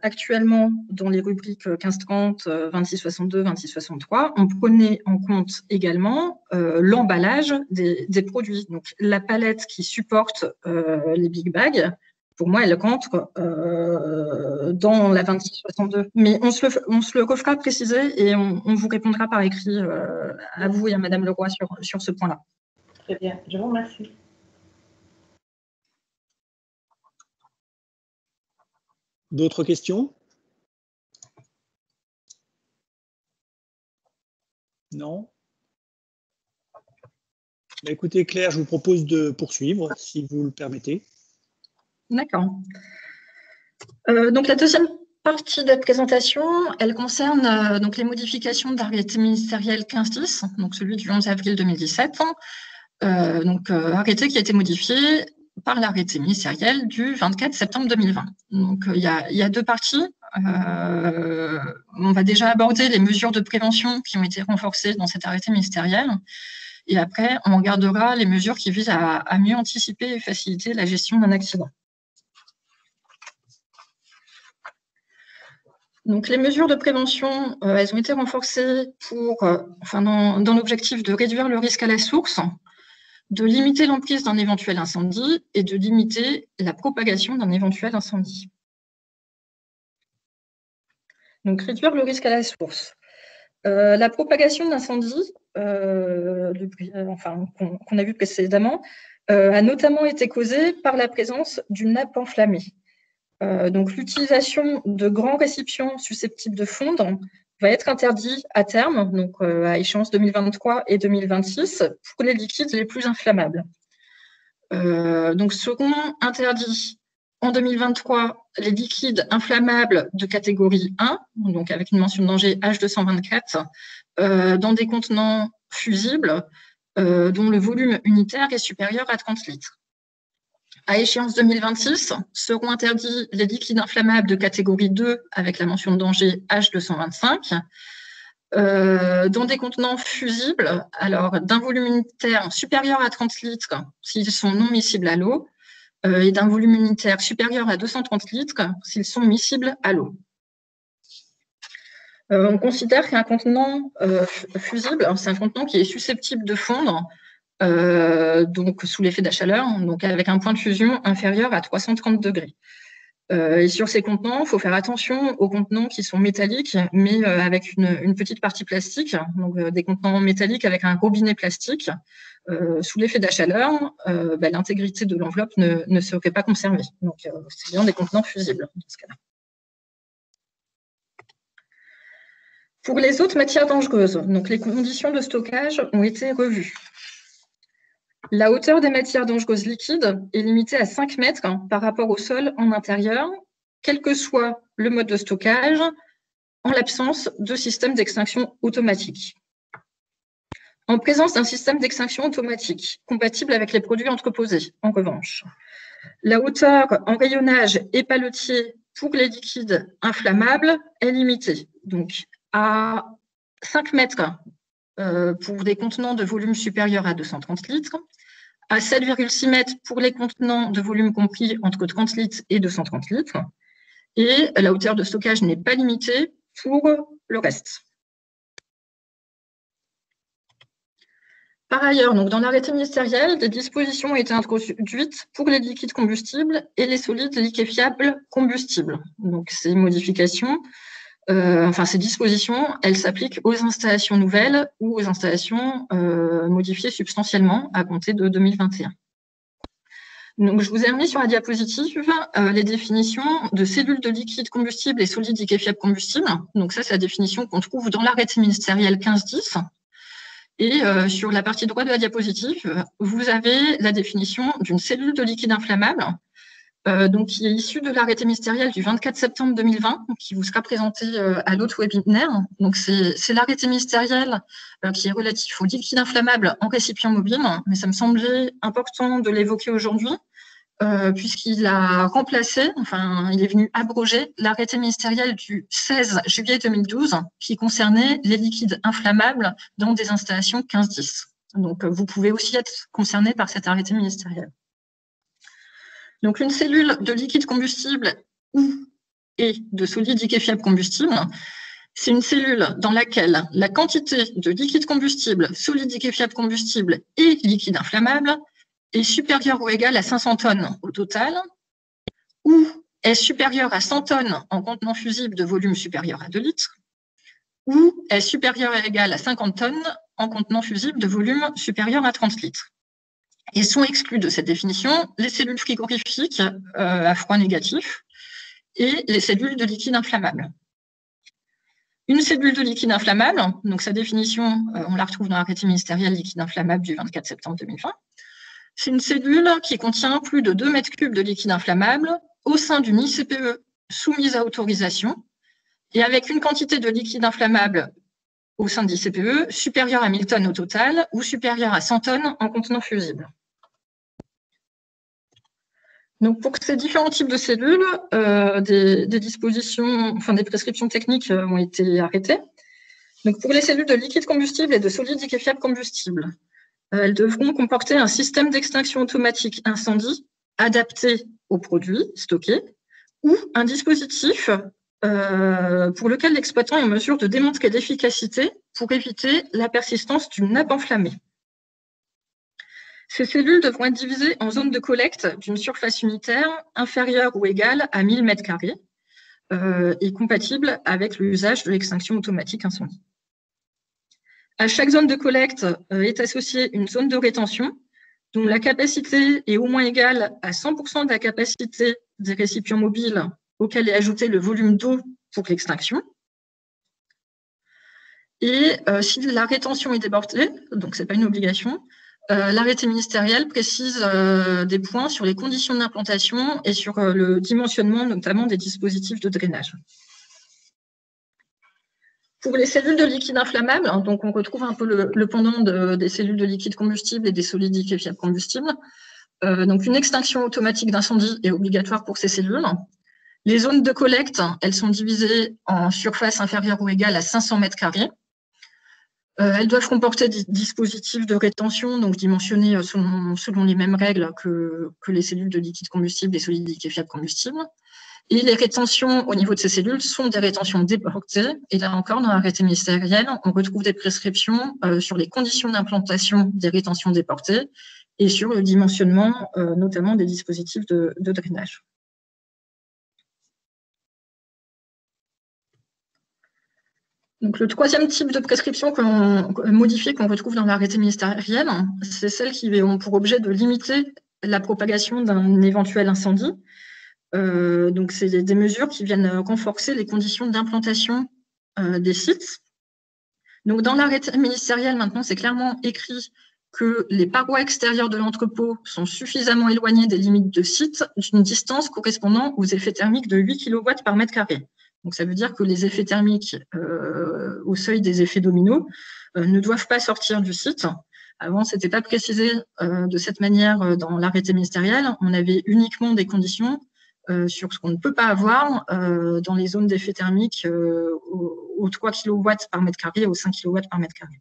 actuellement, dans les rubriques 1530, 2662, 2663, on prenait en compte également l'emballage des produits. Donc, la palette qui supporte les Big Bags, pour moi, elle rentre dans la 2662. Mais on se le refera préciser et on vous répondra par écrit à vous et à Madame Leroy sur ce point-là. Très bien, je vous remercie. D'autres questions? Non? Écoutez, Claire, je vous propose de poursuivre, si vous le permettez. D'accord. Donc, la deuxième partie de la présentation, elle concerne donc les modifications de l'arrêté ministériel 1510, donc celui du 11 avril 2017. Arrêté qui a été modifié par l'arrêté ministériel du 24 septembre 2020. Donc, il y a deux parties. On va déjà aborder les mesures de prévention qui ont été renforcées dans cet arrêté ministériel. Et après, on regardera les mesures qui visent à mieux anticiper et faciliter la gestion d'un accident. Donc, les mesures de prévention, elles ont été renforcées dans l'objectif de réduire le risque à la source, de limiter l'emprise d'un éventuel incendie et de limiter la propagation d'un éventuel incendie. Donc, réduire le risque à la source. La propagation d'incendie, qu'on a vu précédemment, a notamment été causée par la présence d'une nappe enflammée. Donc, l'utilisation de grands récipients susceptibles de fondre va être interdit à terme, donc à échéance 2023 et 2026, pour les liquides les plus inflammables. Donc seront interdits en 2023 les liquides inflammables de catégorie 1, donc avec une mention de danger H224, dans des contenants fusibles dont le volume unitaire est supérieur à 30 litres. À échéance 2026, seront interdits les liquides inflammables de catégorie 2 avec la mention de danger H225 dans des contenants fusibles, alors d'un volume unitaire supérieur à 30 litres s'ils sont non miscibles à l'eau et d'un volume unitaire supérieur à 230 litres s'ils sont miscibles à l'eau. On considère qu'un contenant fusible, c'est un contenant qui est susceptible de fondre donc sous l'effet de la chaleur, donc avec un point de fusion inférieur à 330 degrés. Et sur ces contenants, il faut faire attention aux contenants qui sont métalliques, mais avec une petite partie plastique, donc des contenants métalliques avec un robinet plastique. Sous l'effet de la chaleur, l'intégrité de l'enveloppe ne serait pas conservée. Donc, c'est bien des contenants fusibles dans ce cas-là. Pour les autres matières dangereuses, donc les conditions de stockage ont été revues. La hauteur des matières dangereuses liquides est limitée à 5 mètres par rapport au sol en intérieur, quel que soit le mode de stockage, en l'absence de système d'extinction automatique. En présence d'un système d'extinction automatique compatible avec les produits entreposés, en revanche, la hauteur en rayonnage et paletier pour les liquides inflammables est limitée, donc à 5 mètres pour des contenants de volume supérieur à 230 litres, à 7,6 mètres pour les contenants de volume compris entre 30 litres et 230 litres, et la hauteur de stockage n'est pas limitée pour le reste. Par ailleurs, donc, dans l'arrêté ministériel, des dispositions ont été introduites pour les liquides combustibles et les solides liquéfiables combustibles. Donc, ces modifications, ces dispositions, elles s'appliquent aux installations nouvelles ou aux installations modifiées substantiellement à compter de 2021. Donc, je vous ai remis sur la diapositive les définitions de cellules de liquide combustible et solides liquéfiables combustibles. Donc, ça, c'est la définition qu'on trouve dans l'arrêté ministériel 1510. Et sur la partie droite de la diapositive, vous avez la définition d'une cellule de liquide inflammable, donc qui est issue de l'arrêté ministériel du 24 septembre 2020, qui vous sera présenté à l'autre webinaire. Donc, c'est l'arrêté ministériel qui est relatif aux liquides inflammables en récipient mobile, mais ça me semblait important de l'évoquer aujourd'hui, puisqu'il a remplacé, il est venu abroger l'arrêté ministériel du 16 juillet 2012 qui concernait les liquides inflammables dans des installations 1510. Donc, vous pouvez aussi être concerné par cet arrêté ministériel. Donc, une cellule de liquide combustible et de solide liquéfiable combustible, c'est une cellule dans laquelle la quantité de liquide combustible, solide liquéfiable combustible et liquide inflammable est supérieure ou égale à 500 tonnes au total, ou est supérieure à 100 tonnes en contenant fusible de volume supérieur à 2 litres, ou est supérieure ou égale à 50 tonnes en contenant fusible de volume supérieur à 30 litres. Et sont exclus de cette définition les cellules frigorifiques à froid négatif et les cellules de liquide inflammable. Une cellule de liquide inflammable, donc sa définition, on la retrouve dans l'arrêté ministériel liquide inflammable du 24 septembre 2020, c'est une cellule qui contient plus de 2 mètres cubes de liquide inflammable au sein d'une ICPE soumise à autorisation et avec une quantité de liquide inflammable au sein de l'ICPE supérieure à 1000 tonnes au total ou supérieure à 100 tonnes en contenant fusible. Donc, pour ces différents types de cellules, des dispositions, des prescriptions techniques ont été arrêtées. Donc, pour les cellules de liquide combustible et de solide liquéfiable combustible, elles devront comporter un système d'extinction automatique incendie adapté aux produits stockés ou un dispositif pour lequel l'exploitant est en mesure de démontrer l'efficacité pour éviter la persistance d'une nappe enflammée. Ces cellules devront être divisées en zones de collecte d'une surface unitaire inférieure ou égale à 1000 m² et compatible avec l'usage de l'extinction automatique incendie. À chaque zone de collecte est associée une zone de rétention dont la capacité est au moins égale à 100% de la capacité des récipients mobiles auquel est ajouté le volume d'eau pour l'extinction. Et si la rétention est débordée, donc ce n'est pas une obligation, l'arrêté ministériel précise des points sur les conditions d'implantation et sur le dimensionnement notamment des dispositifs de drainage. Pour les cellules de liquide inflammable, hein, donc on retrouve un peu le pendant des cellules de liquide combustible et des solides liquéfiables combustibles. Donc une extinction automatique d'incendie est obligatoire pour ces cellules. Les zones de collecte, elles sont divisées en surface inférieure ou égale à 500 m². Elles doivent comporter des dispositifs de rétention, donc dimensionnés selon les mêmes règles que les cellules de liquide combustible et solides liquéfiables combustibles. Et les rétentions au niveau de ces cellules sont des rétentions déportées. Et là encore, dans l'arrêté ministériel, on retrouve des prescriptions sur les conditions d'implantation des rétentions déportées et sur le dimensionnement, notamment des dispositifs de drainage. Donc, le troisième type de prescription modifiée qu'on retrouve dans l'arrêté ministériel, c'est celles qui ont pour objet de limiter la propagation d'un éventuel incendie. Donc, c'est des mesures qui viennent renforcer les conditions d'implantation des sites. Donc, dans l'arrêté ministériel, maintenant, c'est clairement écrit que les parois extérieures de l'entrepôt sont suffisamment éloignées des limites de site d'une distance correspondant aux effets thermiques de 8 kW par mètre carré. Donc, ça veut dire que les effets thermiques au seuil des effets dominos ne doivent pas sortir du site. Avant, ce n'était pas précisé de cette manière dans l'arrêté ministériel. On avait uniquement des conditions sur ce qu'on ne peut pas avoir dans les zones d'effets thermiques aux 3 kW par mètre carré et aux 5 kW par mètre carré.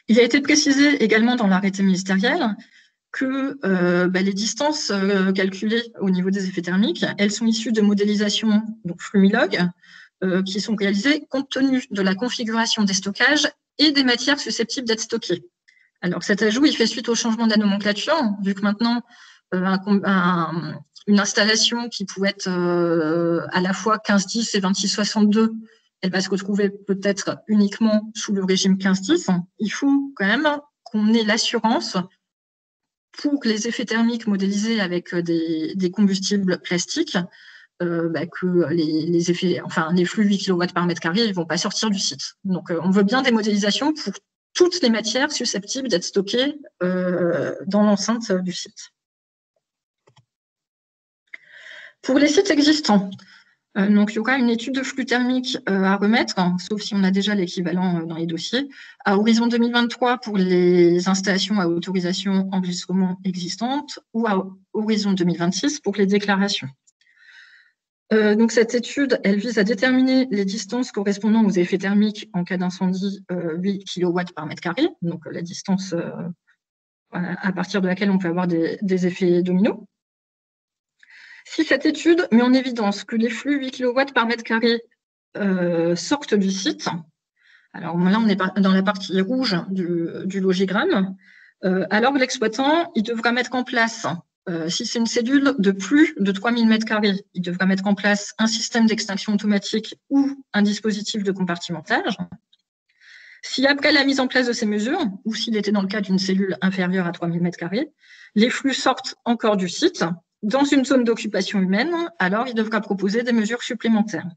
Il a été précisé également dans l'arrêté ministériel que les distances calculées au niveau des effets thermiques, elles sont issues de modélisations donc Flumilog, qui sont réalisées compte tenu de la configuration des stockages et des matières susceptibles d'être stockées. Alors cet ajout, il fait suite au changement de la nomenclature, vu que maintenant, une installation qui pouvait être à la fois 1510 et 2662, elle va se retrouver peut-être uniquement sous le régime 1510. Il faut quand même qu'on ait l'assurance pour les effets thermiques modélisés avec des combustibles plastiques, que les flux 8 kW par mètre carré ne vont pas sortir du site. Donc, on veut bien des modélisations pour toutes les matières susceptibles d'être stockées dans l'enceinte du site. Pour les sites existants, donc, il y aura une étude de flux thermique à remettre, sauf si on a déjà l'équivalent dans les dossiers, à horizon 2023 pour les installations à autorisation enregistrement existantes ou à horizon 2026 pour les déclarations. Donc, cette étude, elle vise à déterminer les distances correspondant aux effets thermiques en cas d'incendie 8 kW par mètre carré, donc la distance à partir de laquelle on peut avoir des effets dominos. Si cette étude met en évidence que les flux 8 kW par mètre carré sortent du site, alors là on est dans la partie rouge du logigramme, alors l'exploitant il devra mettre en place, si c'est une cellule de plus de 3000 m², il devra mettre en place un système d'extinction automatique ou un dispositif de compartimentage. Si après la mise en place de ces mesures, ou s'il était dans le cas d'une cellule inférieure à 3000 m², les flux sortent encore du site, dans une zone d'occupation humaine, alors il devra proposer des mesures supplémentaires.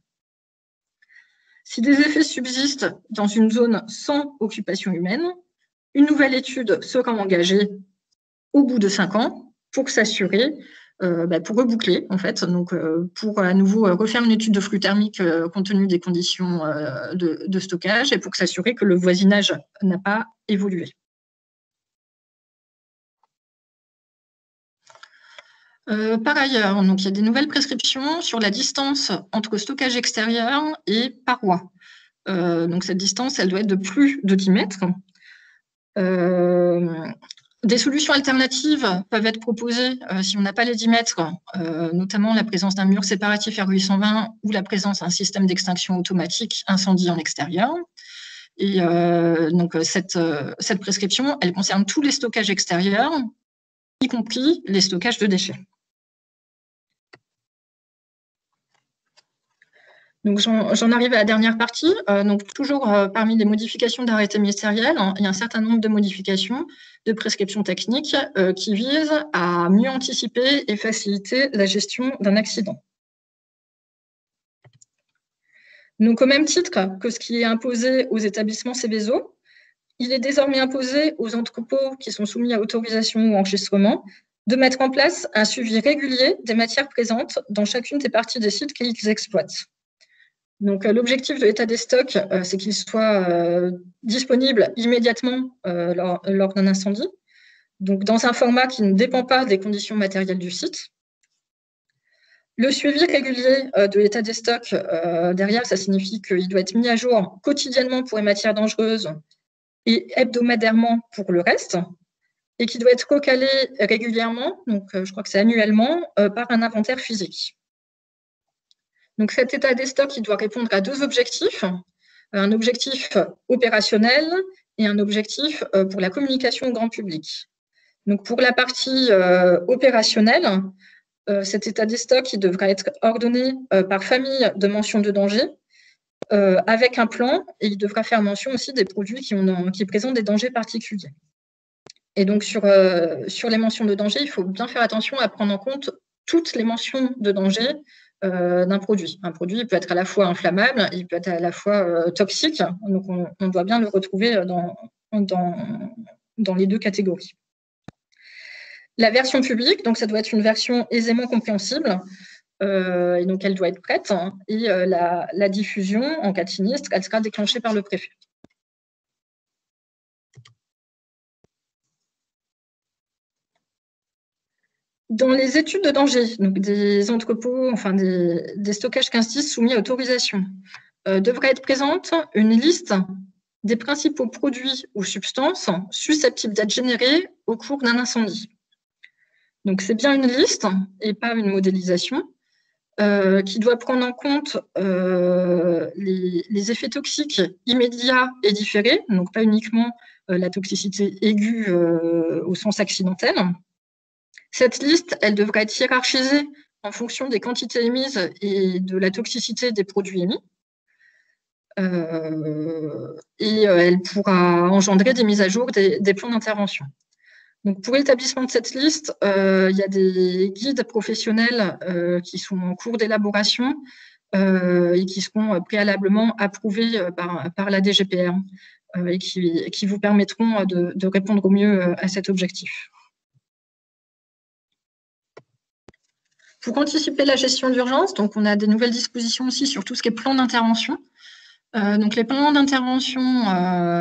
Si des effets subsistent dans une zone sans occupation humaine, une nouvelle étude sera engagée au bout de 5 ans pour s'assurer, pour reboucler en fait, donc pour à nouveau refaire une étude de flux thermique compte tenu des conditions de stockage et pour s'assurer que le voisinage n'a pas évolué. Par ailleurs, donc, il y a des nouvelles prescriptions sur la distance entre stockage extérieur et parois. Donc, cette distance, elle doit être de plus de 10 mètres. Des solutions alternatives peuvent être proposées si on n'a pas les 10 mètres, notamment la présence d'un mur séparatif R820 ou la présence d'un système d'extinction automatique incendie en extérieur. Et donc, cette prescription, elle concerne tous les stockages extérieurs, y compris les stockages de déchets. Donc, j'en arrive à la dernière partie. Donc, toujours parmi les modifications d'arrêté ministériel, il y a un certain nombre de modifications de prescriptions techniques qui visent à mieux anticiper et faciliter la gestion d'un accident. Donc, au même titre que ce qui est imposé aux établissements Seveso, il est désormais imposé aux entrepôts qui sont soumis à autorisation ou enregistrement de mettre en place un suivi régulier des matières présentes dans chacune des parties des sites qu'ils exploitent. Donc, l'objectif de l'état des stocks, c'est qu'il soit disponible immédiatement lors d'un incendie, donc dans un format qui ne dépend pas des conditions matérielles du site. Le suivi régulier de l'état des stocks, derrière, ça signifie qu'il doit être mis à jour quotidiennement pour les matières dangereuses et hebdomadairement pour le reste, et qui doit être recalé régulièrement, donc je crois que c'est annuellement, par un inventaire physique. Donc cet état des stocks, il doit répondre à 2 objectifs, un objectif opérationnel et un objectif pour la communication au grand public. Donc pour la partie opérationnelle, cet état des stocks, il devra être ordonné par famille de mention de danger, avec un plan, et il devra faire mention aussi des produits qui présentent des dangers particuliers. Et donc, sur les mentions de danger, il faut bien faire attention à prendre en compte toutes les mentions de danger d'un produit. Un produit peut être à la fois inflammable, il peut être à la fois toxique, donc on doit bien le retrouver dans les 2 catégories. La version publique, donc ça doit être une version aisément compréhensible, et donc elle doit être prête, hein, et la diffusion en cas de sinistre, elle sera déclenchée par le préfet. Dans les études de danger, donc des entrepôts, enfin des stockages 1510 soumis à autorisation, devrait être présente une liste des principaux produits ou substances susceptibles d'être générés au cours d'un incendie. Donc c'est bien une liste et pas une modélisation qui doit prendre en compte les effets toxiques immédiats et différés, donc pas uniquement la toxicité aiguë au sens accidentel. Cette liste, elle devrait être hiérarchisée en fonction des quantités émises et de la toxicité des produits émis. Et elle pourra engendrer des mises à jour des plans d'intervention. Donc, pour l'établissement de cette liste, il y a des guides professionnels qui sont en cours d'élaboration et qui seront préalablement approuvés par la DGPR et qui vous permettront de répondre au mieux à cet objectif. Pour anticiper la gestion d'urgence, donc on a des nouvelles dispositions aussi sur tout ce qui est plan d'intervention. Donc les plans d'intervention,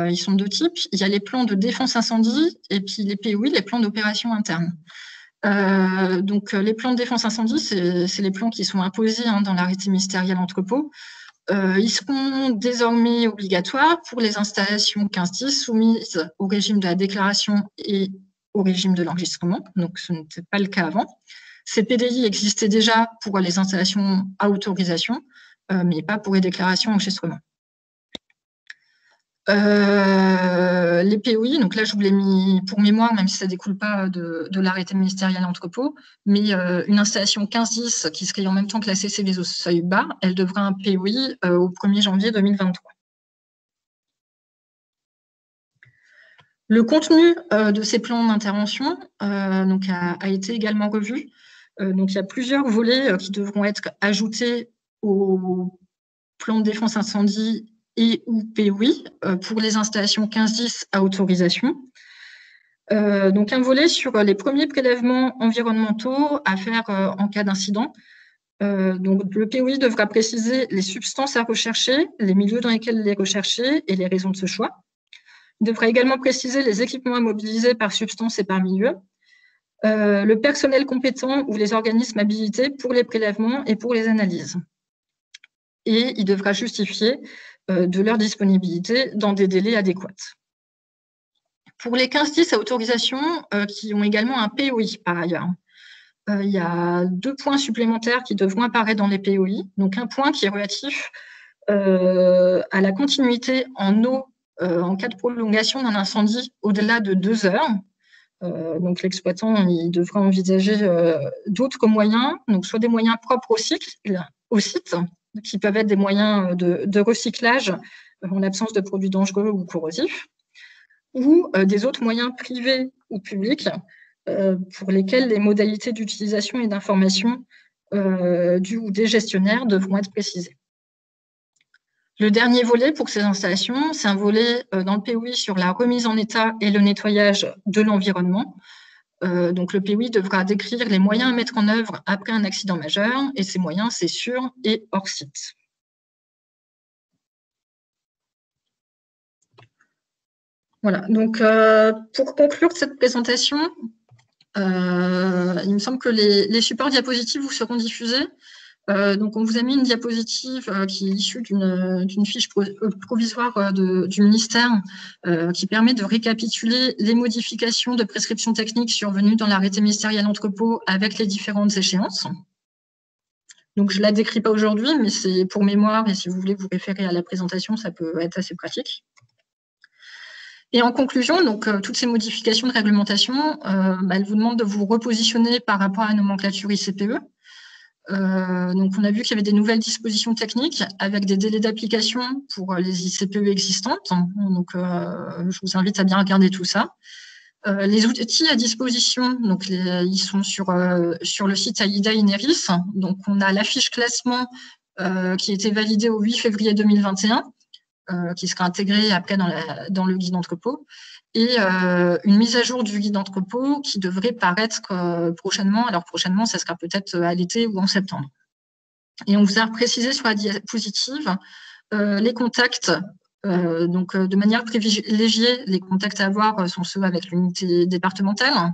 ils sont de 2 types. Il y a les plans de défense incendie et puis les POI, les plans d'opération interne. Donc les plans de défense incendie, c'est les plans qui sont imposés dans l'arrêté ministériel entrepôt. Ils seront désormais obligatoires pour les installations 1510 soumises au régime de la déclaration et au régime de l'enregistrement. Donc ce n'était pas le cas avant. Ces PDI existaient déjà pour les installations à autorisation, mais pas pour les déclarations enregistrement. Les POI, donc là je vous l'ai mis pour mémoire, même si ça ne découle pas de l'arrêté ministériel entrepôt, mais une installation 1510 qui serait en même temps classée Seveso seuil bas, elle devra un POI au 1er janvier 2023. Le contenu de ces plans d'intervention a été également revu. Donc, il y a plusieurs volets qui devront être ajoutés au plan de défense incendie et ou POI pour les installations 1510 à autorisation. Donc, un volet sur les premiers prélèvements environnementaux à faire en cas d'incident. Donc, le POI devra préciser les substances à rechercher, les milieux dans lesquels les rechercher et les raisons de ce choix. Il devra également préciser les équipements à mobiliser par substance et par milieu. Le personnel compétent ou les organismes habilités pour les prélèvements et pour les analyses. Et il devra justifier de leur disponibilité dans des délais adéquats. Pour les 1510 à autorisation qui ont également un POI par ailleurs, il y a 2 points supplémentaires qui devront apparaître dans les POI. Donc un point qui est relatif à la continuité en eau en cas de prolongation d'un incendie au-delà de 2 heures. Donc l'exploitant il devra envisager d'autres moyens, donc soit des moyens propres au site, qui peuvent être des moyens de recyclage en l'absence de produits dangereux ou corrosifs, ou des autres moyens privés ou publics pour lesquels les modalités d'utilisation et d'information du ou des gestionnaires devront être précisées. Le dernier volet pour ces installations, c'est un volet dans le POI sur la remise en état et le nettoyage de l'environnement. Donc, le POI devra décrire les moyens à mettre en œuvre après un accident majeur, et ces moyens, c'est sur et hors site. Voilà, donc pour conclure cette présentation, il me semble que les supports diapositives vous seront diffusés. Donc, on vous a mis une diapositive qui est issue d'une fiche provisoire du ministère qui permet de récapituler les modifications de prescriptions techniques survenues dans l'arrêté ministériel entrepôt avec les différentes échéances. Donc, je ne la décris pas aujourd'hui, mais c'est pour mémoire, et si vous voulez vous référer à la présentation, ça peut être assez pratique. Et en conclusion, donc, toutes ces modifications de réglementation, elles vous demandent de vous repositionner par rapport à la nomenclature ICPE. Donc, on a vu qu'il y avait des nouvelles dispositions techniques avec des délais d'application pour les ICPE existantes. Donc, je vous invite à bien regarder tout ça. Les outils à disposition, donc ils sont sur le site AIDA Ineris. Donc, on a la fiche classement qui a été validée au 8 février 2021. Qui sera intégré après dans le guide d'entrepôt, et une mise à jour du guide d'entrepôt qui devrait paraître prochainement. Alors prochainement, ça sera peut-être à l'été ou en septembre. Et on vous a précisé sur la diapositive les contacts. Donc, de manière privilégiée, les contacts à avoir sont ceux avec l'unité départementale.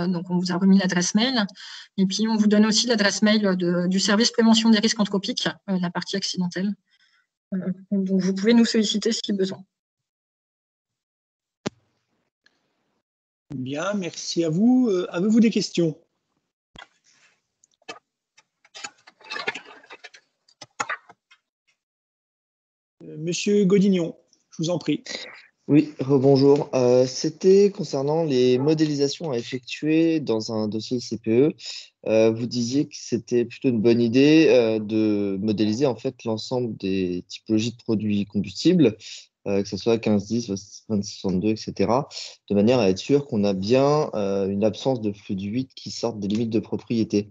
Donc, on vous a remis l'adresse mail. Et puis, on vous donne aussi l'adresse mail du service prévention des risques anthropiques, la partie accidentelle. Donc, vous pouvez nous solliciter si besoin. Bien, merci à vous. Avez-vous des questions? Monsieur Godignon, je vous en prie. Oui, rebonjour. C'était concernant les modélisations à effectuer dans un dossier CPE. Vous disiez que c'était plutôt une bonne idée de modéliser en fait l'ensemble des typologies de produits combustibles, que ce soit 15-10, 26-62, etc., de manière à être sûr qu'on a bien une absence de fluides qui sortent des limites de propriété.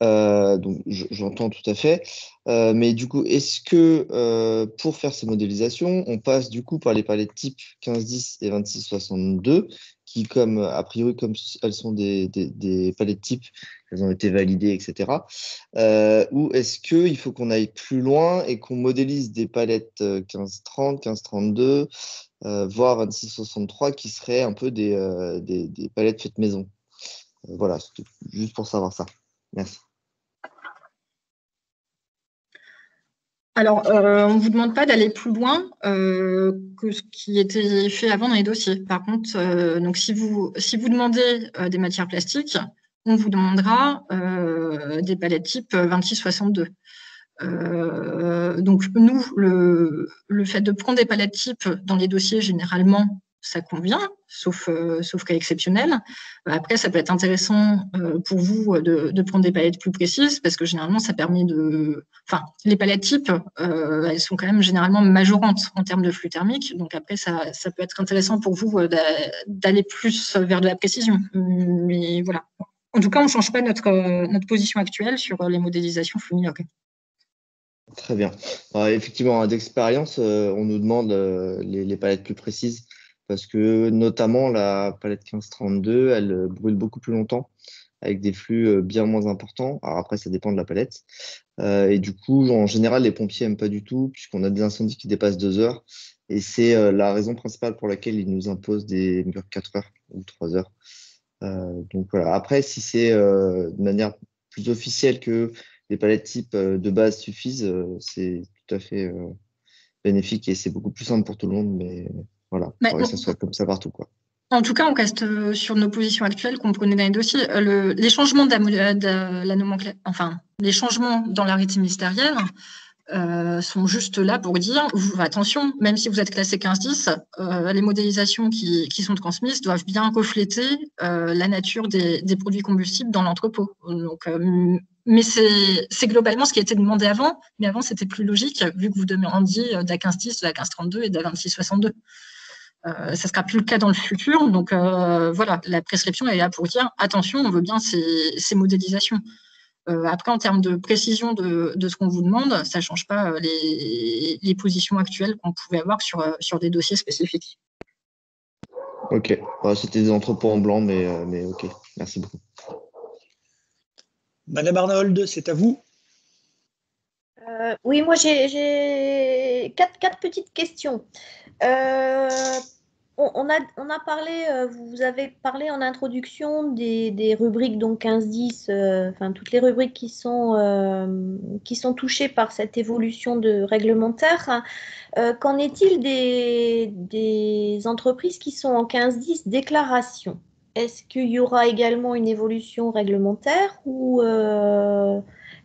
Donc, j'entends tout à fait. Mais du coup, est-ce que pour faire ces modélisations, on passe du coup par les palettes type 15-10 et 26-62, qui, comme a priori, comme elles sont des palettes type, elles ont été validées, etc. Ou est-ce qu'il faut qu'on aille plus loin et qu'on modélise des palettes 15-30, 15-32, voire 26-63, qui seraient un peu des palettes faites maison? Voilà, c'était juste pour savoir ça. Merci. Alors, on ne vous demande pas d'aller plus loin que ce qui était fait avant dans les dossiers. Par contre, donc si vous demandez des matières plastiques, on vous demandera des palettes type 26-62. Donc, nous, le fait de prendre des palettes type dans les dossiers, généralement, ça convient, sauf cas exceptionnel. Après, ça peut être intéressant pour vous de prendre des palettes plus précises parce que généralement, ça permet de... Enfin, les palettes type, elles sont quand même généralement majorantes en termes de flux thermique. Donc après, ça peut être intéressant pour vous d'aller plus vers de la précision. Mais voilà. En tout cas, on ne change pas notre position actuelle sur les modélisations fluminologues. Très bien. Effectivement, d'expérience, on nous demande les palettes plus précises parce que notamment la palette 1532, elle brûle beaucoup plus longtemps avec des flux bien moins importants. Alors après, ça dépend de la palette. Et du coup, en général, les pompiers n'aiment pas du tout puisqu'on a des incendies qui dépassent 2 heures. Et c'est la raison principale pour laquelle ils nous imposent des murs 4 heures ou 3 heures. Donc voilà. Après, si c'est de manière plus officielle que les palettes type de base suffisent, c'est tout à fait bénéfique et c'est beaucoup plus simple pour tout le monde. Mais voilà, il faudrait que ça soit comme ça partout, quoi. En tout cas, on reste sur nos positions actuelles qu'on prenait dans les dossiers. Les changements de la nomenclature, enfin, les changements dans l'arrêté ministériel sont juste là pour dire, attention, même si vous êtes classé 15-10, les modélisations qui sont transmises doivent bien refléter la nature des produits combustibles dans l'entrepôt. Donc, mais c'est globalement ce qui a été demandé avant, mais avant, c'était plus logique, vu que vous demandiez de la 15-10, de la 15-32 et de la 26-62. Ça ne sera plus le cas dans le futur. Donc, voilà, la prescription est là pour dire, attention, on veut bien ces modélisations. Après, en termes de précision de ce qu'on vous demande, ça ne change pas les positions actuelles qu'on pouvait avoir sur des dossiers spécifiques. Ok, c'était des entrepôts en blanc, mais ok, merci beaucoup. Madame Arnold, c'est à vous. Oui, moi j'ai quatre petites questions. On a parlé, vous avez parlé en introduction des rubriques donc 15-10, enfin toutes les rubriques qui sont touchées par cette évolution de réglementaire. Qu'en est-il des entreprises qui sont en 15-10 déclaration? Est-ce qu'il y aura également une évolution réglementaire ou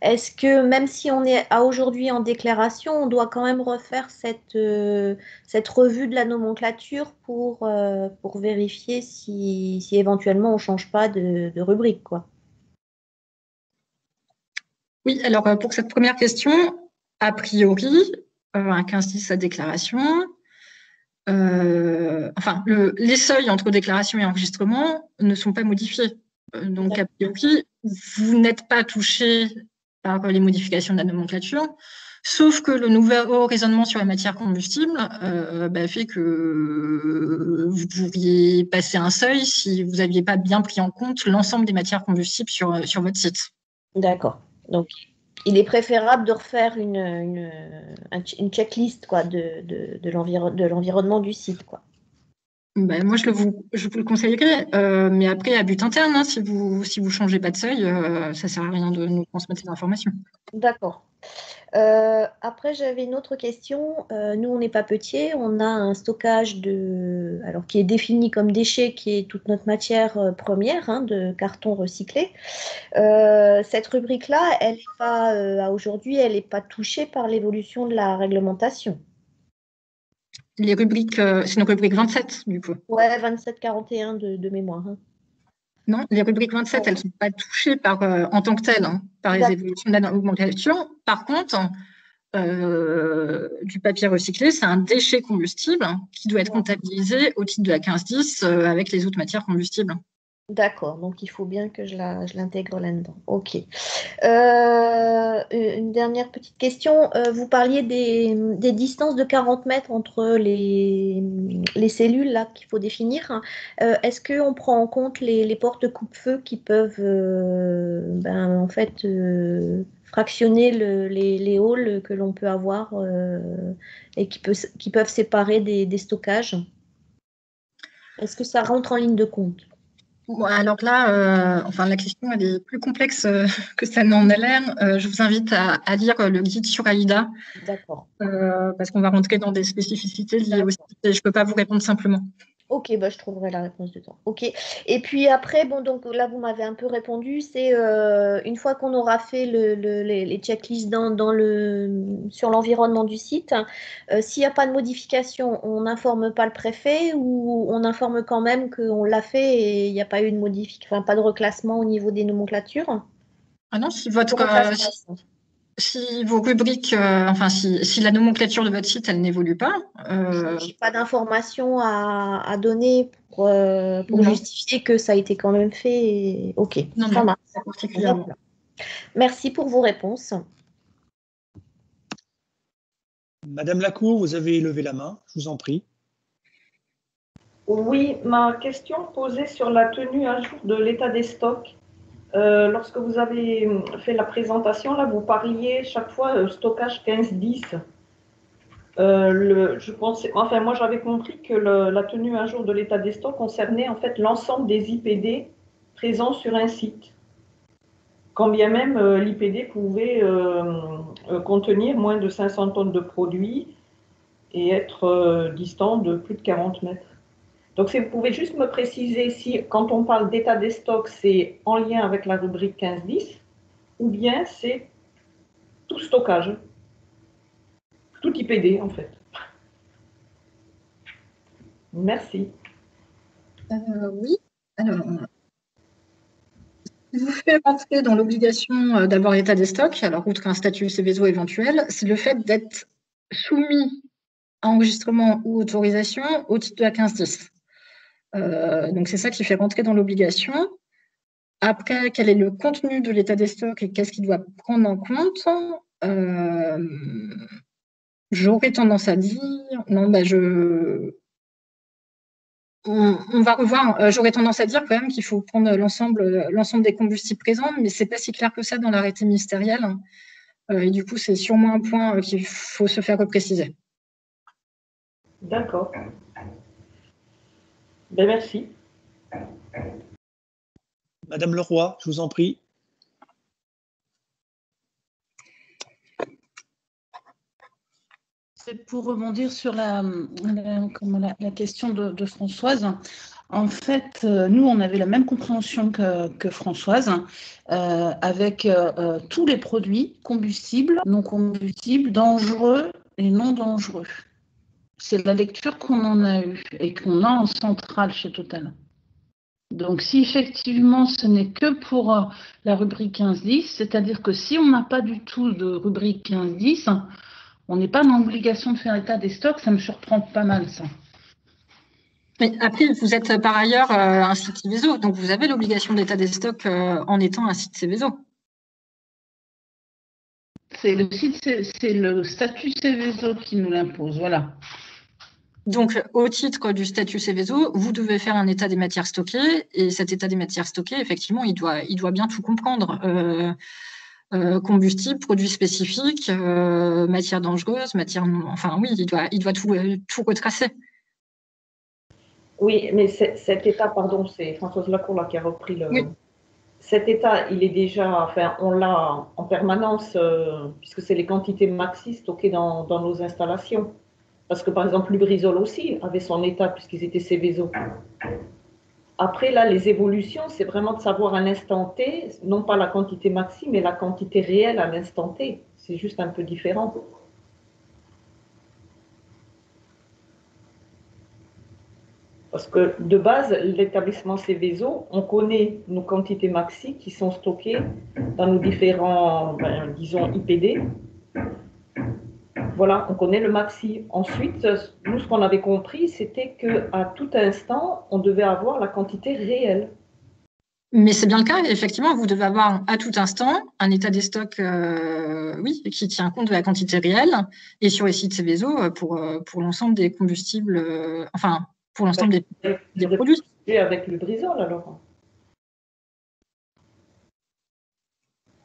est-ce que même si on est à aujourd'hui en déclaration, on doit quand même refaire cette revue de la nomenclature pour vérifier si éventuellement on ne change pas de rubrique, quoi? Oui, alors pour cette première question, a priori, un 15-10 à déclaration, les seuils entre déclaration et enregistrement ne sont pas modifiés. Donc, a priori, vous n'êtes pas touché par les modifications de la nomenclature, sauf que le nouveau raisonnement sur la matière combustible fait que vous pourriez passer un seuil si vous n'aviez pas bien pris en compte l'ensemble des matières combustibles sur votre site. D'accord. Donc, il est préférable de refaire une checklist quoi, de l'environnement du site, quoi. Moi, je vous le conseillerais, mais après, à but interne, hein, si vous changez pas de seuil, ça sert à rien de nous transmettre des informations. D'accord. Après, j'avais une autre question. Nous, on n'est pas petits, on a un stockage qui est défini comme déchet, qui est toute notre matière première, de carton recyclé. Cette rubrique-là, elle n'est pas aujourd'hui, elle n'est pas touchée par l'évolution de la réglementation. Les rubriques, c'est une rubrique 27, du coup. Ouais, 27-41 de mémoire. Non, les rubriques 27, elles ne sont pas touchées en tant que telles par les évolutions de la nomenclature. Par contre, du papier recyclé, c'est un déchet combustible qui doit être comptabilisé au titre de la 15-10 avec les autres matières combustibles. D'accord, donc il faut bien que je l'intègre là-dedans. Ok. Une dernière petite question. Vous parliez des distances de 40 mètres entre les cellules là qu'il faut définir. Est-ce qu'on prend en compte les portes coupe-feu qui peuvent fractionner les halls que l'on peut avoir et qui peuvent séparer des stockages? Est-ce que ça rentre en ligne de compte? Alors là, la question elle est plus complexe que ça n'en a l'air. Je vous invite à lire le guide sur AIDA. D'accord. Parce qu'on va rentrer dans des spécificités liées au site et je ne peux pas vous répondre simplement. Ok, je trouverai la réponse du temps. Ok. Et puis après, donc là, vous m'avez un peu répondu, c'est une fois qu'on aura fait les checklists sur l'environnement du site, s'il n'y a pas de modification, on n'informe pas le préfet ou on informe quand même qu'on l'a fait et il n'y a pas eu de modification, pas de reclassement au niveau des nomenclatures? Ah non, si vos rubriques, si la nomenclature de votre site, elle n'évolue pas. Je n'ai pas d'informations à donner pour justifier que ça a été quand même fait. Ok, ça marche. Particulièrement. Merci pour vos réponses. Madame Lacour, vous avez levé la main, je vous en prie. Oui, ma question posait sur la tenue à jour de l'état des stocks. Lorsque vous avez fait la présentation, là, vous parliez chaque fois stockage 15-10. Moi, j'avais compris que la tenue à jour de l'état des stocks concernait en fait l'ensemble des IPD présents sur un site. Quand bien même l'IPD pouvait contenir moins de 500 tonnes de produits et être distant de plus de 40 mètres. Donc, si vous pouvez juste me préciser si, quand on parle d'état des stocks, c'est en lien avec la rubrique 15-10 ou bien c'est tout stockage, tout IPD en fait. Merci. Oui. Alors, ce qui vous fait rentrer dans l'obligation d'avoir l'état des stocks, alors outre un statut Seveso éventuel, c'est le fait d'être soumis à enregistrement ou autorisation au titre de la 15-10. Donc, c'est ça qui fait rentrer dans l'obligation. Après, quel est le contenu de l'état des stocks et qu'est-ce qu'il doit prendre en compte? J'aurais tendance à dire, non, on va revoir. J'aurais tendance à dire quand même qu'il faut prendre l'ensemble des combustibles présents, mais c'est pas si clair que ça dans l'arrêté ministériel. Et du coup, c'est sûrement un point qu'il faut se faire repréciser. D'accord. Ben, merci. Madame Leroy, je vous en prie. C'est pour rebondir sur la question de Françoise. En fait, nous, on avait la même compréhension que Françoise, avec tous les produits combustibles, non combustibles, dangereux et non dangereux. C'est la lecture qu'on en a eue et qu'on a en centrale chez Total. Donc, si effectivement ce n'est que pour la rubrique 15-10, c'est-à-dire que si on n'a pas du tout de rubrique 15-10, on n'est pas dans l'obligation de faire état des stocks, ça me surprend pas mal, ça. Mais après, vous êtes par ailleurs un site Seveso, donc vous avez l'obligation d'état des stocks en étant un site Seveso. C'est le statut Seveso qui nous l'impose, voilà. Donc, au titre du statut Seveso, vous devez faire un état des matières stockées, et cet état des matières stockées, effectivement, il doit bien tout comprendre. Combustible, produits spécifiques, matières dangereuses, enfin oui, il doit tout retracer. Oui, mais cet état, pardon, c'est Françoise Lacour qui a repris le... Oui. Cet état, il est déjà, enfin, on l'a en permanence, puisque c'est les quantités maxi stockées dans nos installations. Parce que, par exemple, Lubrizol aussi avait son état, puisqu'ils étaient Seveso. Après, là, les évolutions, c'est vraiment de savoir à l'instant T, non pas la quantité maxi, mais la quantité réelle à l'instant T. C'est juste un peu différent. Parce que de base, l'établissement Seveso, on connaît nos quantités maxi qui sont stockées dans nos différents, disons, IPD. Voilà, on connaît le maxi. Ensuite, nous, ce qu'on avait compris, c'était qu'à tout instant, on devait avoir la quantité réelle. Mais c'est bien le cas, effectivement, vous devez avoir à tout instant un état des stocks oui, qui tient compte de la quantité réelle, et sur les sites Seveso pour l'ensemble des combustibles, enfin, pour l'ensemble des produits. Et avec Lubrizol, alors.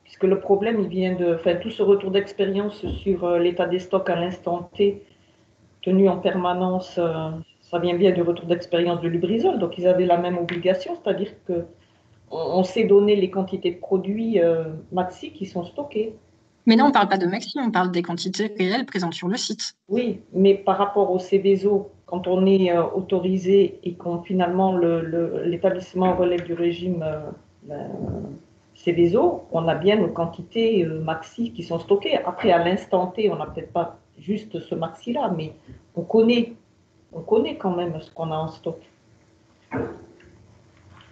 Puisque le problème, il vient de... Enfin, tout ce retour d'expérience sur l'état des stocks à l'instant T, tenu en permanence, ça vient bien du retour d'expérience de Lubrizol. Donc, ils avaient la même obligation, c'est-à-dire qu'on sait donner les quantités de produits maxi qui sont stockés. Mais là, on ne parle pas de maxi, on parle des quantités réelles présentes sur le site. Oui, mais par rapport au Seveso, quand on est autorisé et quand finalement l'établissement relève du régime Seveso, on a bien nos quantités maxi qui sont stockées. Après, à l'instant T, on n'a peut-être pas juste ce maxi-là, mais on connaît quand même ce qu'on a en stock.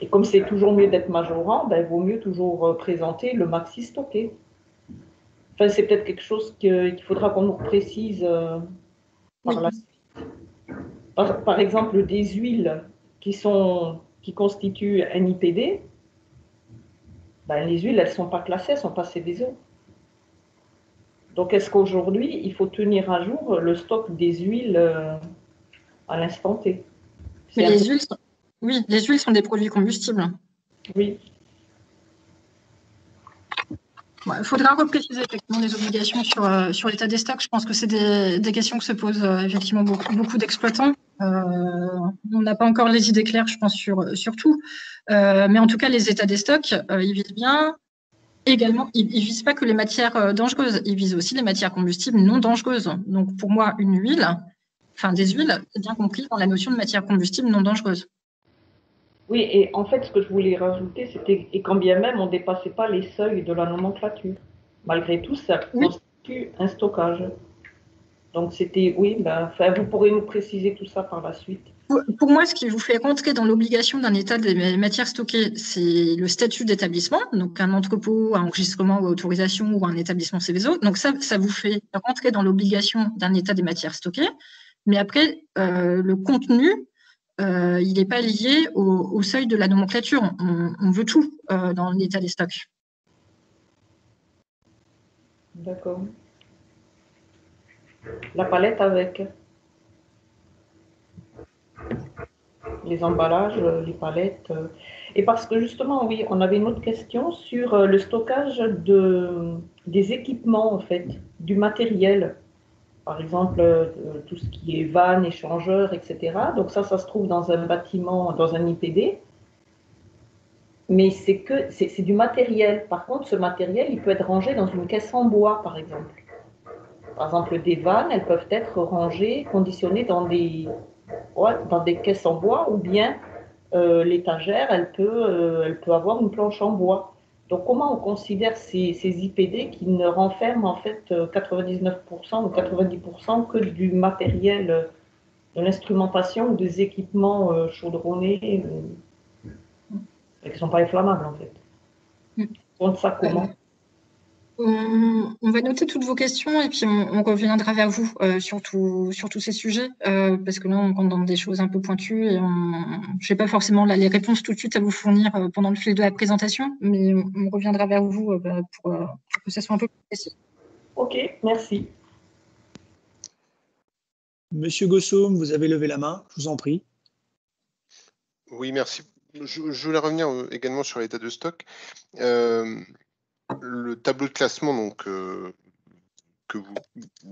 Et comme c'est toujours mieux d'être majorant, il vaut mieux toujours présenter le maxi stocké. Enfin, c'est peut-être quelque chose qu'il faudra qu'on nous précise par la suite. Par exemple, des huiles qui constituent un IPD, les huiles, elles ne sont pas classées, elles ne sont pas Seveso. Donc, est-ce qu'aujourd'hui, il faut tenir à jour le stock des huiles à l'instant T? Mais les huiles sont des produits combustibles. Oui. Il faudra repréciser effectivement les obligations sur l'état des stocks. Je pense que c'est des questions que se posent effectivement beaucoup d'exploitants. On n'a pas encore les idées claires, je pense, sur tout. Mais en tout cas, les états des stocks, ils visent bien également, ils ne visent pas que les matières dangereuses, ils visent aussi les matières combustibles non dangereuses. Donc pour moi, des huiles, c'est bien compris dans la notion de matière combustible non dangereuse. Oui, et en fait, ce que je voulais rajouter, c'était, et quand bien même, on ne dépassait pas les seuils de la nomenclature. Malgré tout, ça constitue un stockage. Donc, c'était, oui, vous pourrez nous préciser tout ça par la suite. Pour moi, ce qui vous fait rentrer dans l'obligation d'un état des matières stockées, c'est le statut d'établissement, donc un entrepôt, un enregistrement ou autorisation ou un établissement Seveso. Donc, ça vous fait rentrer dans l'obligation d'un état des matières stockées. Mais après, le contenu, il n'est pas lié au seuil de la nomenclature. On veut tout dans l'état des stocks. D'accord. La palette avec les emballages, les palettes. Et parce que justement, oui, on avait une autre question sur le stockage des équipements, en fait, du matériel. Par exemple, tout ce qui est vannes, échangeurs, etc. Donc ça se trouve dans un bâtiment, dans un IPD. Mais c'est du matériel. Par contre, ce matériel, il peut être rangé dans une caisse en bois, par exemple. Par exemple, des vannes, elles peuvent être rangées, conditionnées dans des caisses en bois, ou bien l'étagère, elle peut avoir une planche en bois. Donc, comment on considère ces IPD qui ne renferment en fait 99% ou 90% que du matériel, de l'instrumentation ou des équipements chaudronnés qui ne sont pas inflammables en fait. On compte ça comment? On va noter toutes vos questions et puis on reviendra vers vous sur tous ces sujets parce que là, on rentre dans des choses un peu pointues et je n'ai pas forcément les réponses tout de suite à vous fournir pendant le fil de la présentation, mais on reviendra vers vous pour que ça soit un peu plus précis. Ok, merci. Monsieur Gossoum, vous avez levé la main, je vous en prie. Oui, merci. Je voulais revenir également sur l'état de stock. Le tableau de classement, donc,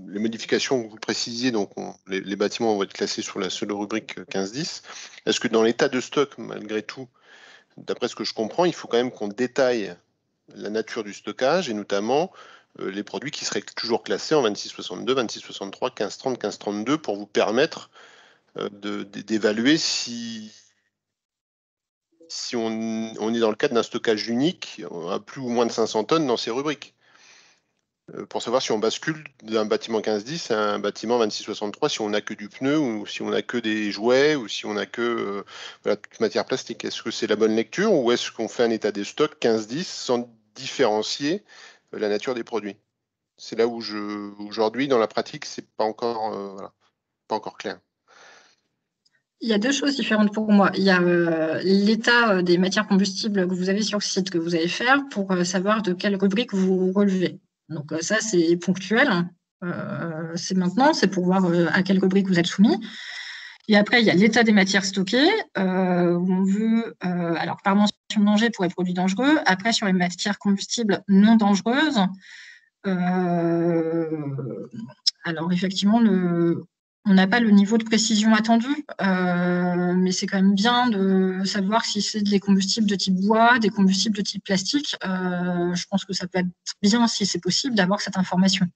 les modifications que vous précisiez, donc les bâtiments vont être classés sur la seule rubrique 15-10. Est-ce que dans l'état de stock, malgré tout, d'après ce que je comprends, il faut quand même qu'on détaille la nature du stockage et notamment les produits qui seraient toujours classés en 2662, 2663, 1530, 1532 pour vous permettre d'évaluer si on est dans le cadre d'un stockage unique à plus ou moins de 500 tonnes dans ces rubriques. Pour savoir si on bascule d'un bâtiment 15-10 à un bâtiment 26-63, si on n'a que du pneu ou si on n'a que des jouets ou si on n'a que toute matière plastique. Est-ce que c'est la bonne lecture ou est-ce qu'on fait un état des stocks 15-10 sans différencier la nature des produits? C'est là où aujourd'hui, dans la pratique, c'est pas encore, pas encore clair. Il y a deux choses différentes pour moi. Il y a l'état des matières combustibles que vous avez sur le site que vous allez faire pour savoir de quelle rubrique vous relevez. Donc ça, c'est ponctuel. C'est maintenant, c'est pour voir à quelle rubrique vous êtes soumis. Et après, il y a l'état des matières stockées, où on veut, alors par mention de danger pour les produits dangereux, après sur les matières combustibles non dangereuses. Alors effectivement, on n'a pas le niveau de précision attendu, mais c'est quand même bien de savoir si c'est des combustibles de type bois, des combustibles de type plastique. Je pense que ça peut être bien, si c'est possible, d'avoir cette information.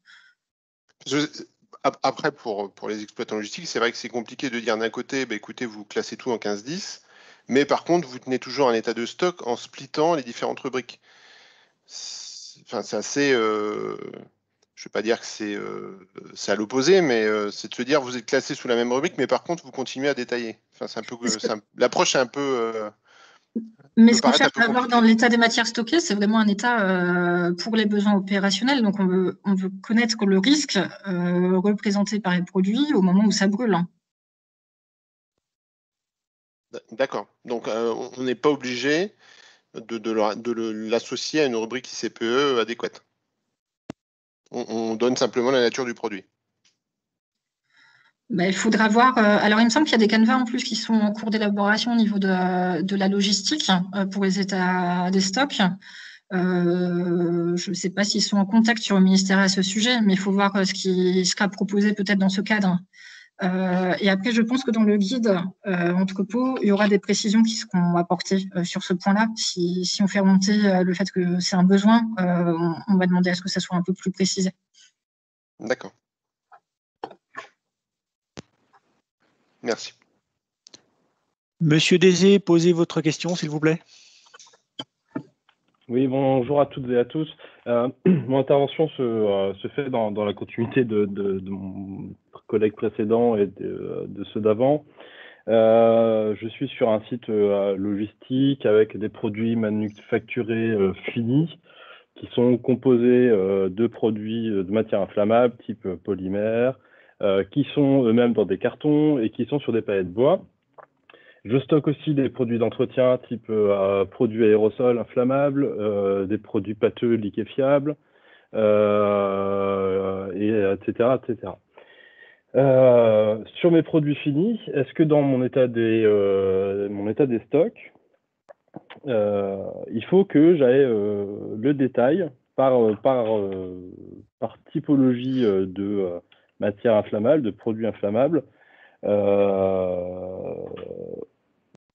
Après, pour les exploitants logistiques, c'est vrai que c'est compliqué de dire d'un côté, écoutez, vous classez tout en 15-10, mais par contre, vous tenez toujours un état de stock en splittant les différentes rubriques. Enfin, c'est assez... je ne vais pas dire que c'est à l'opposé, mais c'est de se dire vous êtes classé sous la même rubrique, mais par contre, vous continuez à détailler. Enfin, c'est un peu... L'approche est un peu... mais ce qu'on cherche à avoir dans l'état des matières stockées, c'est vraiment un état pour les besoins opérationnels. Donc, on veut connaître le risque représenté par les produits au moment où ça brûle. D'accord. Donc, on n'est pas obligé de l'associer à une rubrique ICPE adéquate. On donne simplement la nature du produit. Il faudra voir. Alors, il me semble qu'il y a des canevas en plus qui sont en cours d'élaboration au niveau de la logistique pour les états des stocks. Je ne sais pas s'ils sont en contact sur le ministère à ce sujet, mais il faut voir ce qui sera proposé peut-être dans ce cadre. Et après, je pense que dans le guide entrepôt, il y aura des précisions qui seront apportées sur ce point-là. Si on fait remonter le fait que c'est un besoin, on va demander à ce que ça soit un peu plus précisé. D'accord. Merci. Monsieur Désé, posez votre question, s'il vous plaît. Oui, bonjour à toutes et à tous. Mon intervention se fait dans la continuité de mon collègue précédent et de ceux d'avant. Je suis sur un site logistique avec des produits manufacturés finis qui sont composés de produits de matières inflammables type polymère, qui sont eux-mêmes dans des cartons et qui sont sur des palettes bois. Je stocke aussi des produits d'entretien type produits aérosols inflammables, des produits pâteux liquéfiables, etc. etc. Sur mes produits finis, est-ce que dans mon état des stocks, il faut que j'aie le détail par typologie de matière inflammable, de produits inflammables,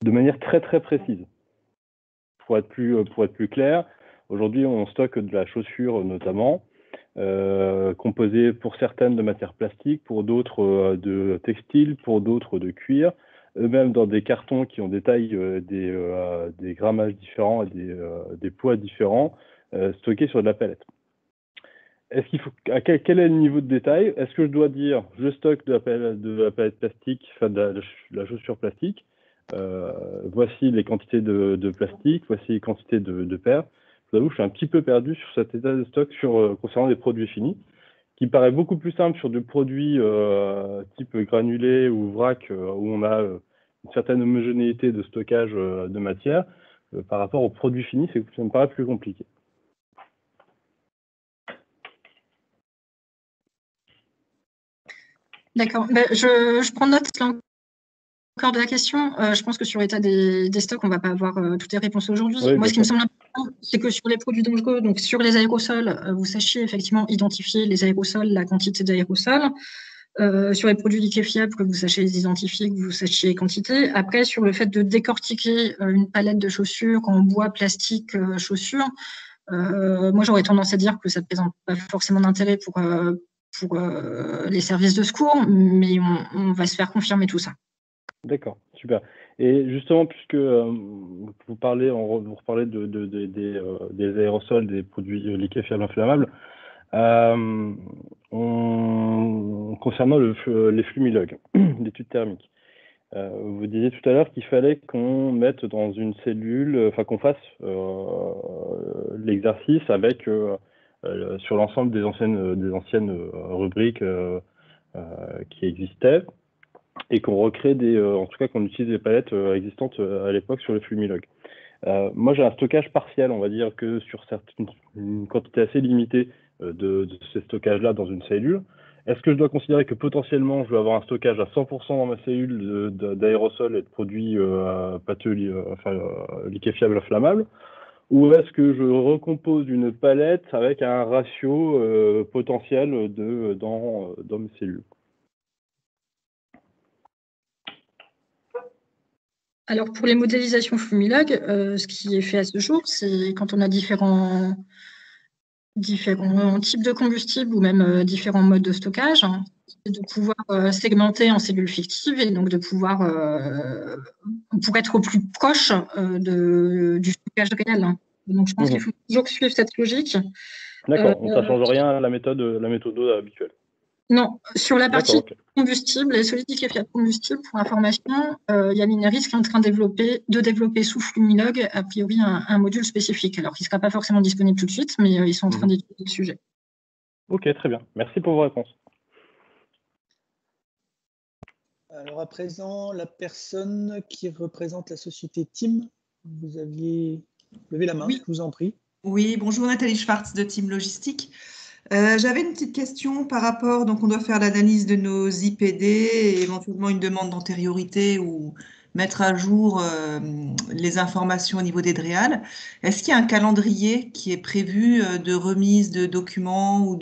de manière très très précise. Pour être plus clair, aujourd'hui on stocke de la chaussure notamment, composée pour certaines de matières plastiques, pour d'autres de textiles, pour d'autres de cuir, eux-mêmes dans des cartons qui ont des tailles, des grammages différents et des poids différents, stockés sur de la palette. Est-ce qu'il faut, quel est le niveau de détail? Est-ce que je dois dire je stocke de la palette plastique, enfin de la chaussure plastique, voici les quantités de plastique, voici les quantités de paires. Je vous avoue, je suis un petit peu perdu sur cet état de stock concernant les produits finis, qui paraît beaucoup plus simple sur du produit type granulé ou vrac, où on a une certaine homogénéité de stockage de matière. Par rapport aux produits finis, ça me paraît plus compliqué. D'accord. Ben, je prends note encore de la question. Je pense que sur l'état des stocks, on ne va pas avoir toutes les réponses aujourd'hui. Oui, moi, ce qui me semble important, c'est que sur les produits dangereux, donc sur les aérosols, vous sachiez effectivement identifier les aérosols, la quantité d'aérosols. Sur les produits liquéfiables, que vous sachiez les identifier, que vous sachiez les quantités. Après, sur le fait de décortiquer une palette de chaussures en bois, plastique, chaussures, moi, j'aurais tendance à dire que ça ne présente pas forcément d'intérêt pour les services de secours, mais on va se faire confirmer tout ça. D'accord, super. Et justement, puisque vous reparlez des aérosols, des produits liquéfiables inflammables, concernant les flumilogues, l'étude thermique, vous disiez tout à l'heure qu'il fallait qu'on mette dans une cellule, enfin qu'on fasse l'exercice avec sur l'ensemble des anciennes rubriques qui existaient, et qu'on recrée en tout cas qu'on utilise des palettes existantes à l'époque sur les flumilogues. Moi, j'ai un stockage partiel, on va dire que sur une quantité assez limitée de ces stockages-là dans une cellule. Est-ce que je dois considérer que potentiellement, je vais avoir un stockage à 100% dans ma cellule d'aérosols et de produits pâteux, liquéfiables inflammables, ou est-ce que je recompose une palette avec un ratio potentiel dans mes cellules? Alors, pour les modélisations flumilogues, ce qui est fait à ce jour, c'est quand on a différents types de combustibles ou même différents modes de stockage, hein, de pouvoir segmenter en cellules fictives et donc de pouvoir, pour être au plus proche du stockage réel. Hein. Donc, je pense qu'il faut toujours suivre cette logique. D'accord, donc ça ne change rien à la méthode habituelle. Non, sur la partie combustible et solide liquéfiable combustible, pour information, il y a l'INERIS qui est en train de développer sous Flumilogue, a priori, un module spécifique. Alors, qui ne sera pas forcément disponible tout de suite, mais ils sont en train d'étudier le sujet. Ok, très bien. Merci pour vos réponses. Alors, à présent, la personne qui représente la société Team, vous aviez levé la main, oui. Je vous en prie. Oui, bonjour, Nathalie Schwartz de Team Logistique. J'avais une petite question par rapport, donc on doit faire l'analyse de nos IPD et éventuellement une demande d'antériorité ou mettre à jour les informations au niveau des DREAL. Est-ce qu'il y a un calendrier qui est prévu de remise de documents ou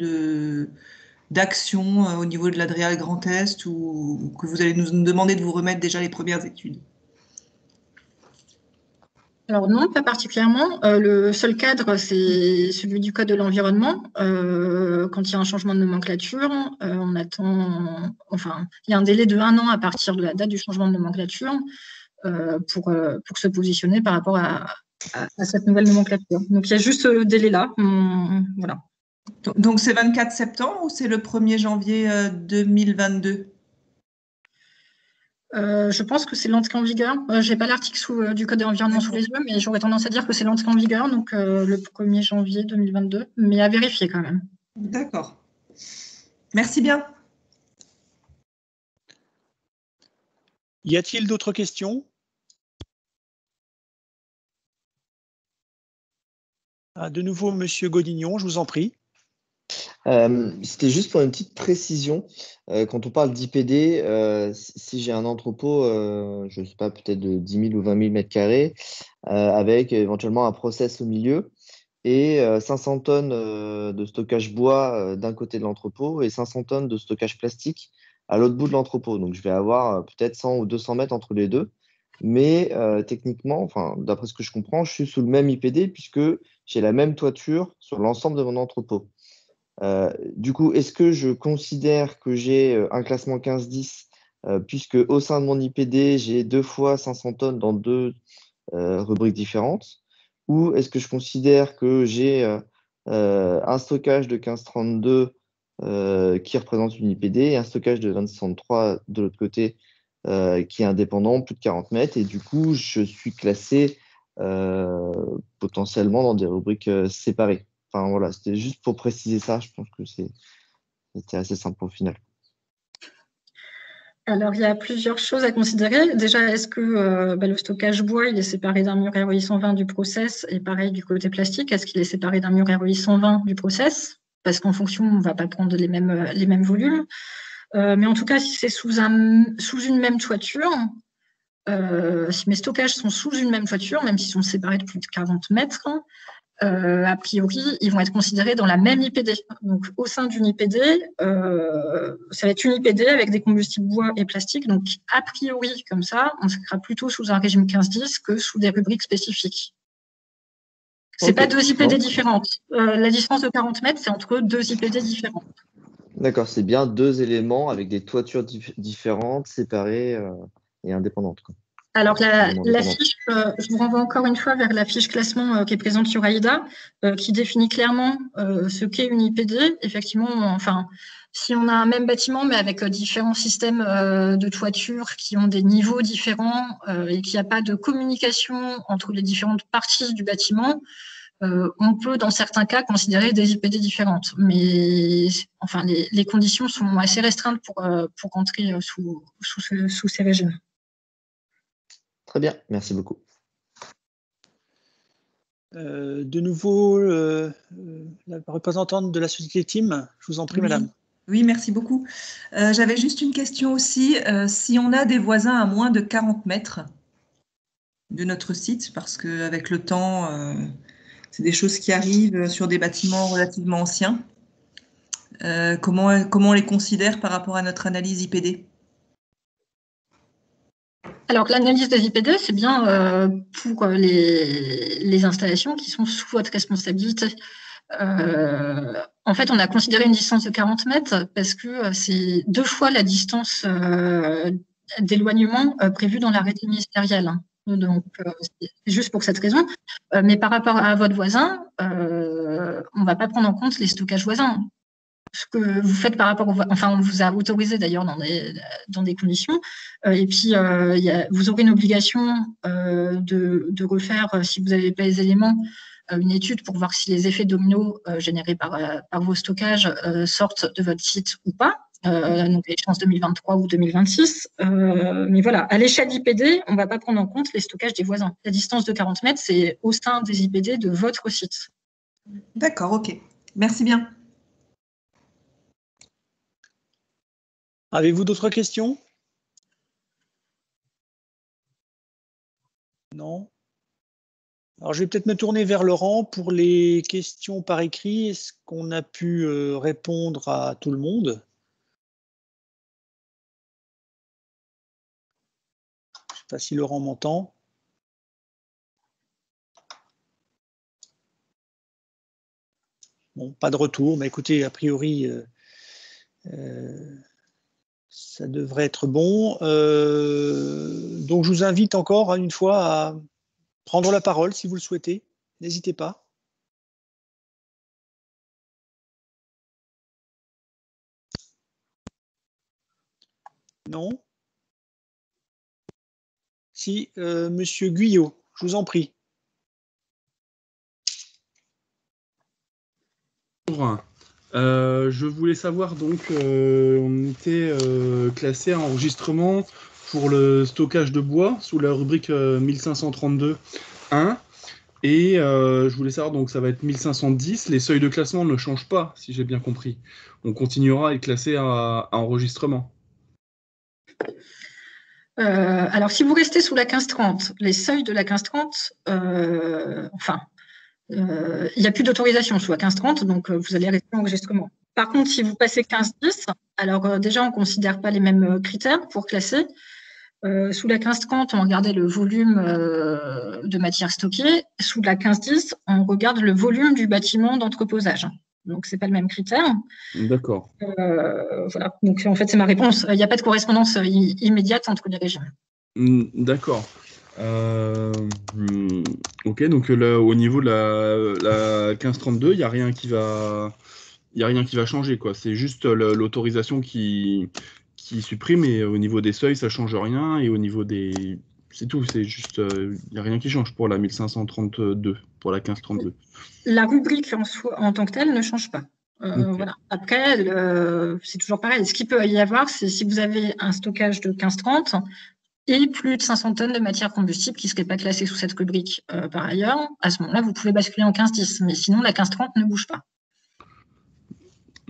d'actions au niveau de la DREAL Grand Est, ou que vous allez nous demander de vous remettre déjà les premières études? Alors non, pas particulièrement. Le seul cadre, c'est celui du Code de l'environnement. Quand il y a un changement de nomenclature, on attend, enfin, il y a un délai de 1 an à partir de la date du changement de nomenclature pour se positionner par rapport à cette nouvelle nomenclature. Donc il y a juste ce délai-là. Voilà. Donc c'est 24 septembre ou c'est le 1er janvier 2022 ? Je pense que c'est l'entrée en vigueur. Je n'ai pas l'article du Code de l'environnement sous les yeux, mais j'aurais tendance à dire que c'est l'entrée en vigueur, donc le 1er janvier 2022, mais à vérifier quand même. D'accord. Merci bien. Y a-t-il d'autres questions? De nouveau, Monsieur Godignon, je vous en prie. C'était juste pour une petite précision. Quand on parle d'IPD, si j'ai un entrepôt, je ne sais pas, peut-être de 10 000 ou 20 000 mètres carrés, avec éventuellement un process au milieu et 500 tonnes de stockage bois d'un côté de l'entrepôt et 500 tonnes de stockage plastique à l'autre bout de l'entrepôt. Donc, je vais avoir peut-être 100 ou 200 mètres entre les deux. Mais techniquement, enfin, d'après ce que je comprends, je suis sous le même IPD puisque j'ai la même toiture sur l'ensemble de mon entrepôt. Du coup, est-ce que je considère que j'ai un classement 15-10 puisque au sein de mon IPD, j'ai 2 fois 500 tonnes dans 2 rubriques différentes? Ou est-ce que je considère que j'ai un stockage de 1532 qui représente une IPD et un stockage de 2063 de l'autre côté qui est indépendant, plus de 40 mètres, et du coup, je suis classé potentiellement dans des rubriques séparées. Enfin, voilà, c'était juste pour préciser ça. Je pense que c'était assez simple au final. Alors, il y a plusieurs choses à considérer. Déjà, est-ce que le stockage bois, il est séparé d'un mur ROI 120 du process et pareil du côté plastique, est-ce qu'il est séparé d'un mur ROI 120 du process? Parce qu'en fonction, on ne va pas prendre les mêmes volumes. Mais en tout cas, si c'est sous une même toiture, si mes stockages sont sous une même toiture, même s'ils sont séparés de plus de 40 mètres, a priori, ils vont être considérés dans la même IPD. Donc, au sein d'une IPD, ça va être une IPD avec des combustibles bois et plastique. Donc, a priori, comme ça, on sera plutôt sous un régime 15-10 que sous des rubriques spécifiques. C'est pas 2 IPD différentes. La distance de 40 mètres, c'est entre 2 IPD différentes. D'accord, c'est bien 2 éléments avec des toitures différentes, séparées et indépendantes, quoi. Alors, la fiche, je vous renvoie encore une fois vers la fiche classement qui est présente sur AIDA, qui définit clairement ce qu'est une IPD. Effectivement, enfin, si on a un même bâtiment, mais avec différents systèmes de toiture qui ont des niveaux différents et qu'il n'y a pas de communication entre les différentes parties du bâtiment, on peut, dans certains cas, considérer des IPD différentes. Mais enfin, les conditions sont assez restreintes pour rentrer sous ces régimes. Très bien, merci beaucoup. De nouveau, la représentante de la société Team, je vous en prie, madame. Oui, merci beaucoup. J'avais juste une question aussi. Si on a des voisins à moins de 40 mètres de notre site, parce qu'avec le temps, c'est des choses qui arrivent sur des bâtiments relativement anciens, comment on les considère par rapport à notre analyse IPD? Alors, l'analyse des IPD, c'est bien pour les installations qui sont sous votre responsabilité. En fait, on a considéré une distance de 40 mètres parce que c'est 2 fois la distance d'éloignement prévue dans l'arrêté ministériel. Donc, c'est juste pour cette raison. Mais par rapport à votre voisin, on ne va pas prendre en compte les stockages voisins. Ce que vous faites par rapport enfin, on vous a autorisé d'ailleurs dans des conditions. Et puis, vous aurez une obligation de refaire, si vous n'avez pas les éléments, une étude pour voir si les effets dominos générés par vos stockages sortent de votre site ou pas. Donc, l'échéance 2023 ou 2026. Mais voilà, à l'échelle IPD, on ne va pas prendre en compte les stockages des voisins. La distance de 40 mètres, c'est au sein des IPD de votre site. D'accord, ok. Merci bien. Avez-vous d'autres questions? Non? Alors, je vais peut-être me tourner vers Laurent pour les questions par écrit. Est-ce qu'on a pu répondre à tout le monde? Je ne sais pas si Laurent m'entend. Bon, pas de retour, mais écoutez, a priori, ça devrait être bon. Donc, je vous invite encore une fois à prendre la parole si vous le souhaitez. N'hésitez pas. Non? Si, Monsieur Guyot, je vous en prie. Bonjour. Je voulais savoir donc, on était classé à enregistrement pour le stockage de bois sous la rubrique 1532.1. Et je voulais savoir, donc ça va être 1510, les seuils de classement ne changent pas, si j'ai bien compris. On continuera à être classé à enregistrement. Alors, si vous restez sous la 1530, les seuils de la 1530, il n'y a plus d'autorisation sous la 1530, donc vous allez rester en enregistrement. Par contre, si vous passez 1510, alors déjà, on ne considère pas les mêmes critères pour classer. Sous la 1530, on regardait le volume de matière stockée. Sous la 1510, on regarde le volume du bâtiment d'entreposage. Donc, ce n'est pas le même critère. D'accord. Voilà. Donc, en fait, c'est ma réponse. Il n'y a pas de correspondance immédiate entre les régimes. D'accord. Ok, donc là, au niveau de la 1532, il n'y a rien qui va changer, quoi. C'est juste l'autorisation qui supprime, et au niveau des seuils, ça ne change rien, et au niveau des... C'est tout, c'est juste... Il n'y a rien qui change pour la 1532, pour la 1532. La rubrique en tant que telle ne change pas. Okay. Voilà. Après, c'est toujours pareil. Ce qu'il peut y avoir, c'est si vous avez un stockage de 1530 et plus de 500 tonnes de matière combustible qui ne seraient pas classées sous cette rubrique par ailleurs, à ce moment-là, vous pouvez basculer en 1510. Mais sinon, la 1530 ne bouge pas.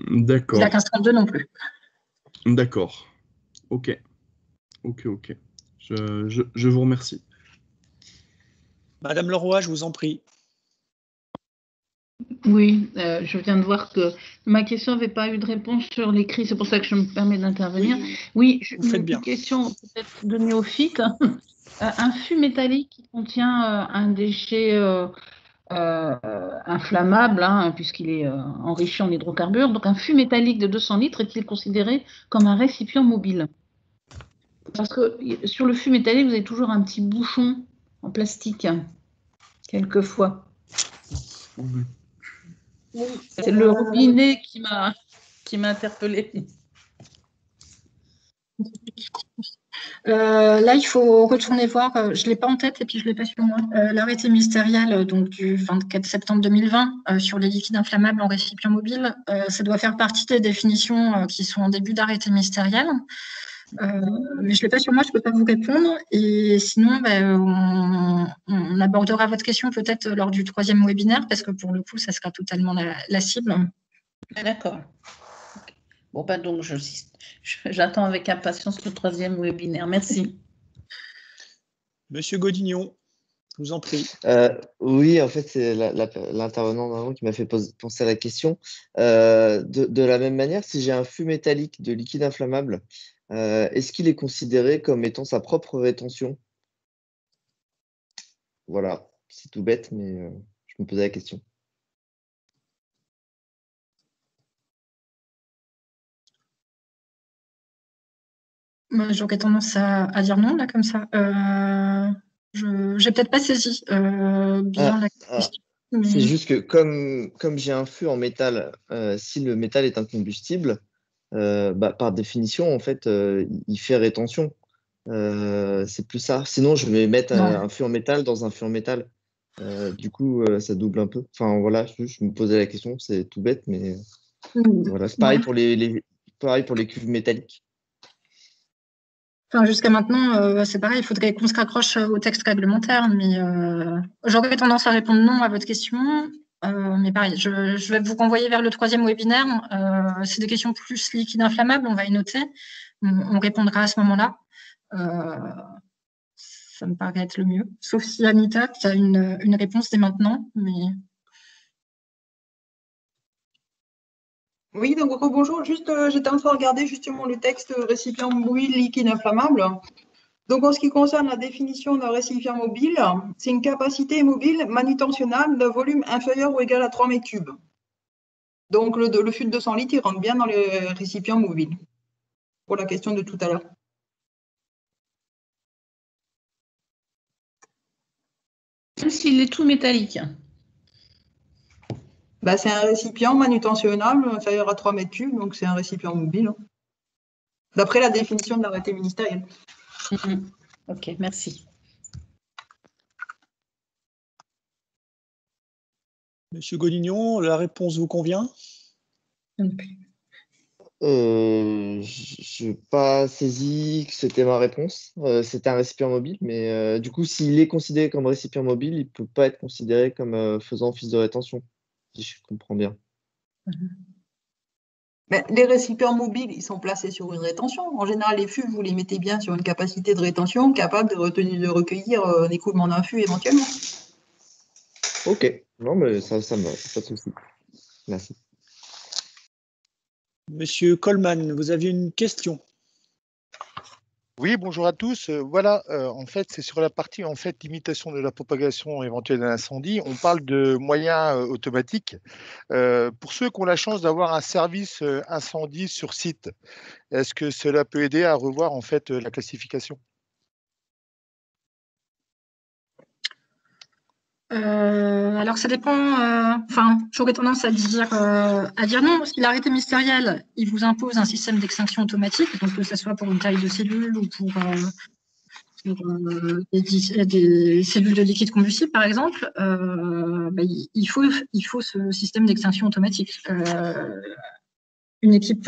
D'accord. Et la 1532 non plus. D'accord. Ok. Ok. Je vous remercie. Madame Leroy, je vous en prie. Oui, je viens de voir que ma question n'avait pas eu de réponse sur l'écrit, c'est pour ça que je me permets d'intervenir. Oui, une question peut-être de néophyte. Un fût métallique qui contient un déchet inflammable, hein, puisqu'il est enrichi en hydrocarbures, donc un fût métallique de 200 litres est-il considéré comme un récipient mobile? Parce que sur le fût métallique, vous avez toujours un petit bouchon en plastique, quelquefois. C'est le robinet qui m'a interpellée. Là, il faut retourner voir, je ne l'ai pas en tête et puis je ne l'ai pas sur moi, l'arrêté ministériel donc, du 24 septembre 2020 sur les liquides inflammables en récipient mobile. Ça doit faire partie des définitions qui sont en début d'arrêté ministériel. Mais je ne l'ai pas sur moi, je ne peux pas vous répondre. Et sinon, on abordera votre question peut-être lors du 3e webinaire, parce que pour le coup, ça sera totalement la cible. D'accord. Bon, donc j'attends avec impatience le 3e webinaire. Merci. Monsieur Godignon, je vous en prie. Oui, en fait, c'est l'intervenant d'avant qui m'a fait penser à la question. De la même manière, si j'ai un fût métallique de liquide inflammable, est-ce qu'il est considéré comme étant sa propre rétention? Voilà, c'est tout bête, mais je me posais la question. J'aurais tendance à dire non, là, comme ça. Je n'ai peut-être pas saisi bien la question. C'est juste que comme j'ai un fût en métal, si le métal est un combustible, par définition, en fait, il fait rétention. C'est plus ça. Sinon, je vais mettre un fût en métal dans un fût en métal. Du coup, ça double un peu. Enfin, voilà, je me posais la question, c'est tout bête, mais voilà. C'est pareil pour pareil pour les cuves métalliques. Enfin, jusqu'à maintenant, c'est pareil, il faudrait qu'on se raccroche au texte réglementaire, mais j'aurais tendance à répondre non à votre question. Mais pareil, je vais vous renvoyer vers le 3e webinaire. C'est des questions plus liquides inflammables, on va y noter. On répondra à ce moment-là. Ça me paraît être le mieux. Sauf si Anita, tu as une réponse dès maintenant. Mais... Oui, donc bonjour. Juste, j'étais en train de regarder justement le texte récipient mobile liquide inflammable. Donc, en ce qui concerne la définition d'un récipient mobile, c'est une capacité mobile manutentionnable d'un volume inférieur ou égal à 3 mètres cubes. Donc, le fût de 200 litres, il rentre bien dans les récipients mobiles, pour la question de tout à l'heure. Même s'il est tout métallique. C'est un récipient manutentionnable inférieur à 3 mètres cubes, donc c'est un récipient mobile, d'après la définition de l'arrêté ministériel. Ok, merci. Monsieur Godignon, la réponse vous convient? Je n'ai pas saisi que c'était ma réponse. C'était un récipient mobile, mais du coup, s'il est considéré comme récipient mobile, il ne peut pas être considéré comme faisant office de rétention, si je comprends bien. Mais les récipients mobiles, ils sont placés sur une rétention. En général, les fûts, vous les mettez bien sur une capacité de rétention capable de recueillir un écoulement d'un fût éventuellement. Ok, non, mais ça me va, pas de souci. Merci. Monsieur Coleman, vous aviez une question? Oui, bonjour à tous. Voilà, en fait, c'est sur la partie limitation de la propagation éventuelle d'un incendie. On parle de moyens automatiques. Pour ceux qui ont la chance d'avoir un service incendie sur site, est-ce que cela peut aider à revoir en fait la classification? Alors ça dépend, j'aurais tendance à dire non. Si l'arrêté ministériel, il vous impose un système d'extinction automatique, donc que ce soit pour une taille de cellule ou pour des cellules de liquide combustible, par exemple, il faut ce système d'extinction automatique. Une équipe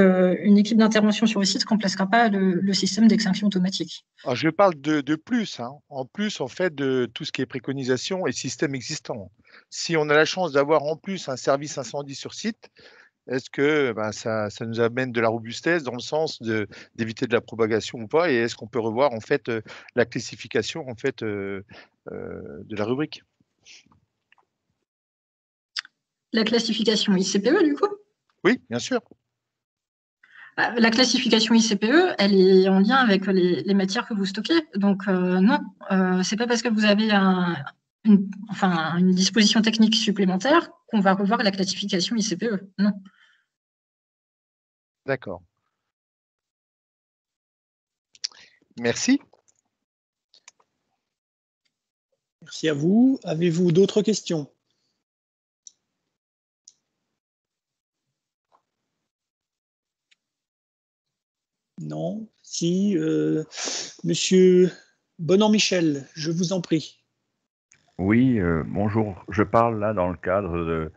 d'intervention sur le site ne remplacera pas le système d'extinction automatique. Alors, je parle de plus, hein. En plus en fait de tout ce qui est préconisation et système existant. Si on a la chance d'avoir en plus un service incendie sur site, est-ce que ça nous amène de la robustesse dans le sens d'éviter de la propagation ou pas, et est-ce qu'on peut revoir en fait la classification en fait de la rubrique? La classification ICPE du coup? Oui, bien sûr. La classification ICPE, elle est en lien avec les matières que vous stockez. Donc non, c'est pas parce que vous avez une disposition technique supplémentaire qu'on va revoir la classification ICPE. Non. D'accord. Merci. Merci à vous. Avez-vous d'autres questions? Non. Si, Monsieur Bonan-Michel, je vous en prie. Oui, bonjour. Je parle là dans le cadre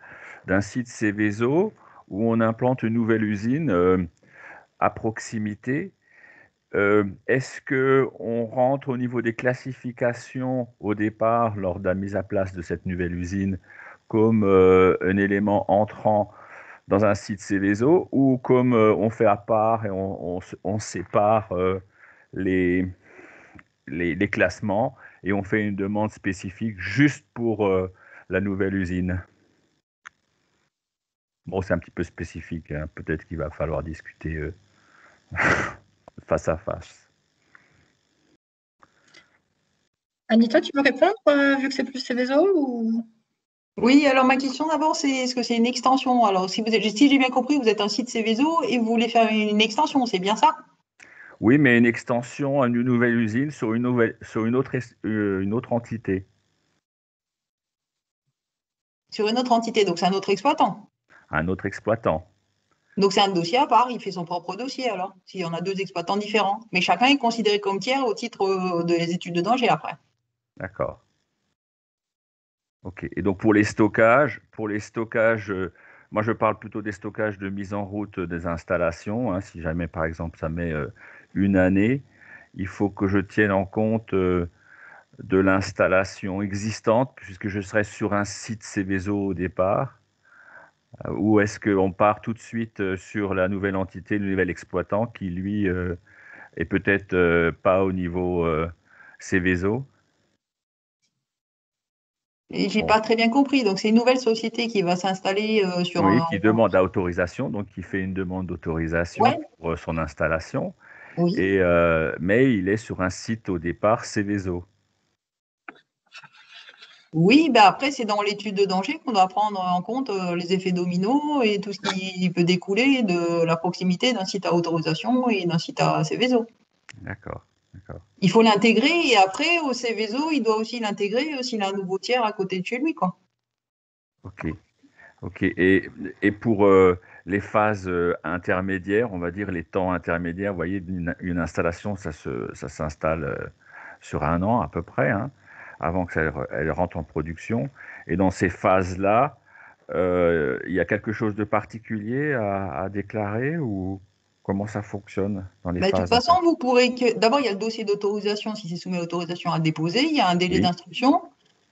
d'un site Céveso où on implante une nouvelle usine à proximité. Est-ce qu'on rentre au niveau des classifications au départ lors de la mise à place de cette nouvelle usine comme un élément entrant dans un site Céveso, ou comme on fait à part et on sépare les classements et on fait une demande spécifique juste pour la nouvelle usine? Bon, c'est un petit peu spécifique, hein. Peut-être qu'il va falloir discuter face à face. Anita, tu peux répondre, vu que c'est plus Céveso ou... Oui, alors ma question d'abord, c'est est-ce que c'est une extension? Alors, si j'ai bien compris, vous êtes un site Céveso et vous voulez faire une extension, c'est bien ça? Oui, mais une extension à une nouvelle usine sur une autre entité. Sur une autre entité, donc c'est un autre exploitant. Un autre exploitant. Donc c'est un dossier à part, il fait son propre dossier alors, s'il y en a deux exploitants différents. Mais chacun est considéré comme tiers au titre des études de danger après. D'accord. Ok. Et donc pour les stockages, moi je parle plutôt des stockages de mise en route des installations, hein. Si jamais par exemple ça met une année, il faut que je tienne en compte de l'installation existante, puisque je serai sur un site Céveso au départ, ou est-ce qu'on part tout de suite sur la nouvelle entité, le nouvel exploitant qui lui est peut-être pas au niveau Céveso? Et j'ai pas très bien compris. Donc c'est une nouvelle société qui va s'installer sur oui, qui demande à autorisation, donc qui fait une demande d'autorisation pour son installation. Oui. Et, mais il est sur un site au départ Céveso. Oui, ben après c'est dans l'étude de danger qu'on doit prendre en compte les effets dominos et tout ce qui peut découler de la proximité d'un site à autorisation et d'un site à Céveso. D'accord. Il faut l'intégrer et après au Céveso, il doit aussi l'intégrer s'il a un nouveau tiers à côté de chez lui, quoi. Ok. Et pour les phases intermédiaires, on va dire les temps intermédiaires, vous voyez, une installation, ça s'installe sur 1 an à peu près, hein, avant qu'elle rentre en production. Et dans ces phases-là, il y a quelque chose de particulier à déclarer ou Comment ça fonctionne dans les De phases? toute façon, vous pourrez que. D'abord, il y a le dossier d'autorisation, si c'est soumis à autorisation à déposer, il y a un délai Oui. d'instruction.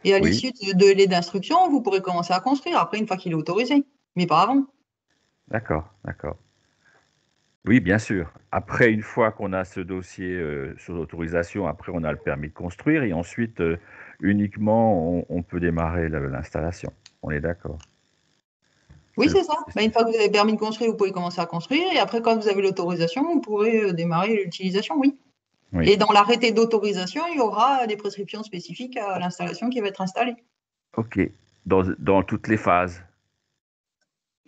Et à Oui. l'issue de délai d'instruction, vous pourrez commencer à construire après, une fois qu'il est autorisé. Mais pas avant. D'accord, d'accord. Oui, bien sûr. Après, une fois qu'on a ce dossier sur l'autorisation, après on a le permis de construire et ensuite uniquement on peut démarrer l'installation. On est d'accord. Oui, c'est ça. Bah, une fois que vous avez le permis de construire, vous pouvez commencer à construire. Et après, quand vous avez l'autorisation, vous pourrez démarrer l'utilisation, oui. Oui. Et dans l'arrêté d'autorisation, il y aura des prescriptions spécifiques à l'installation qui va être installée. Ok. Dans toutes les phases.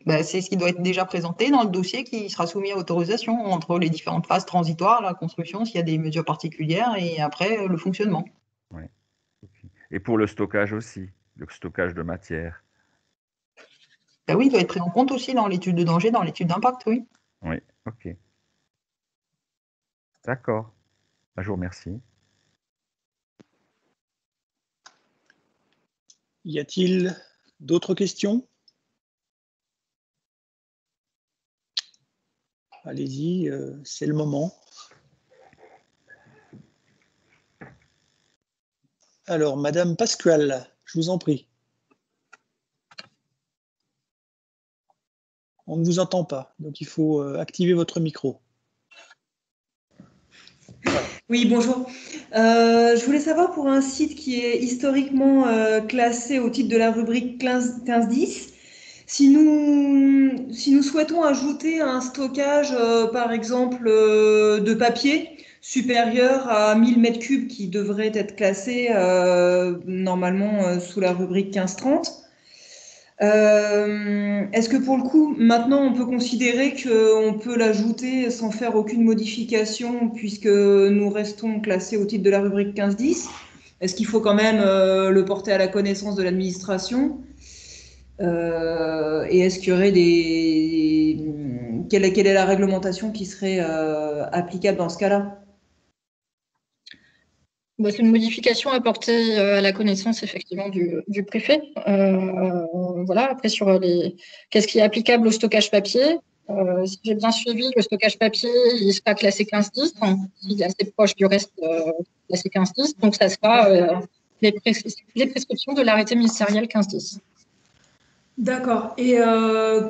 Bah, c'est ce qui doit être déjà présenté dans le dossier qui sera soumis à autorisation entre les différentes phases transitoires, la construction, s'il y a des mesures particulières, et après le fonctionnement. Oui. Okay. Et pour le stockage aussi, le stockage de matière. Bah oui, il doit être pris en compte aussi dans l'étude de danger, dans l'étude d'impact, oui. Oui, ok. D'accord. Je vous remercie. Y a-t-il d'autres questions? Allez-y, c'est le moment. Alors, Madame Pascual, je vous en prie. On ne vous entend pas, donc il faut activer votre micro. Oui, bonjour. Je voulais savoir pour un site qui est historiquement classé au titre de la rubrique 1510, si nous souhaitons ajouter un stockage, par exemple, de papier supérieur à 1000 m3 qui devrait être classé normalement sous la rubrique 1530, est-ce que pour le coup, maintenant, on peut considérer qu'on peut l'ajouter sans faire aucune modification puisque nous restons classés au titre de la rubrique 1510? Est-ce qu'il faut quand même le porter à la connaissance de l'administration? Et est-ce qu'il y aurait quelle est la réglementation qui serait applicable dans ce cas-là? C'est une modification apportée à la connaissance effectivement du préfet. Voilà. Après, sur qu'est-ce qui est applicable au stockage papier, si j'ai bien suivi, le stockage papier, il sera classé 1510, il est assez proche du reste classé 1510, donc ça sera les prescriptions de l'arrêté ministériel 1510. D'accord. Et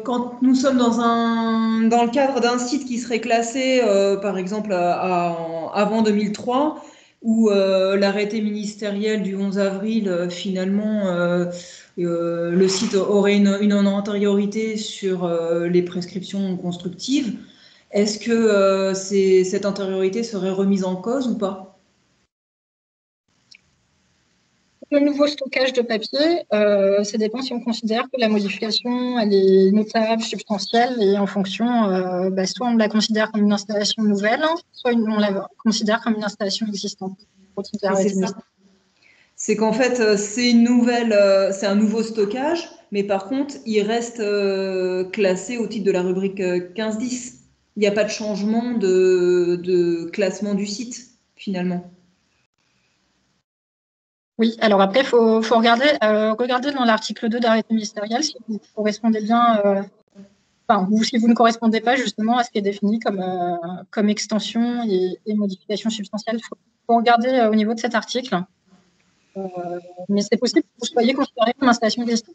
quand nous sommes dans le cadre d'un site qui serait classé, par exemple, avant 2003, où l'arrêté ministériel du 11 avril, finalement, le site aurait une antériorité sur les prescriptions constructives, est-ce que cette antériorité serait remise en cause ou pas? Le nouveau stockage de papier, ça dépend si on considère que la modification elle est notable, substantielle, et en fonction, soit on la considère comme une installation nouvelle, soit on la considère comme une installation existante. C'est qu'en fait, c'est c'est un nouveau stockage, mais par contre, il reste classé au titre de la rubrique 1510. Il n'y a pas de changement de classement du site, finalement. Oui, alors après, il faut regarder dans l'article 2 d'arrêté ministériel si vous correspondez bien, ou si vous ne correspondez pas justement à ce qui est défini comme extension et modification substantielle. Il faut regarder au niveau de cet article. Mais c'est possible que vous soyez considéré comme installation existante.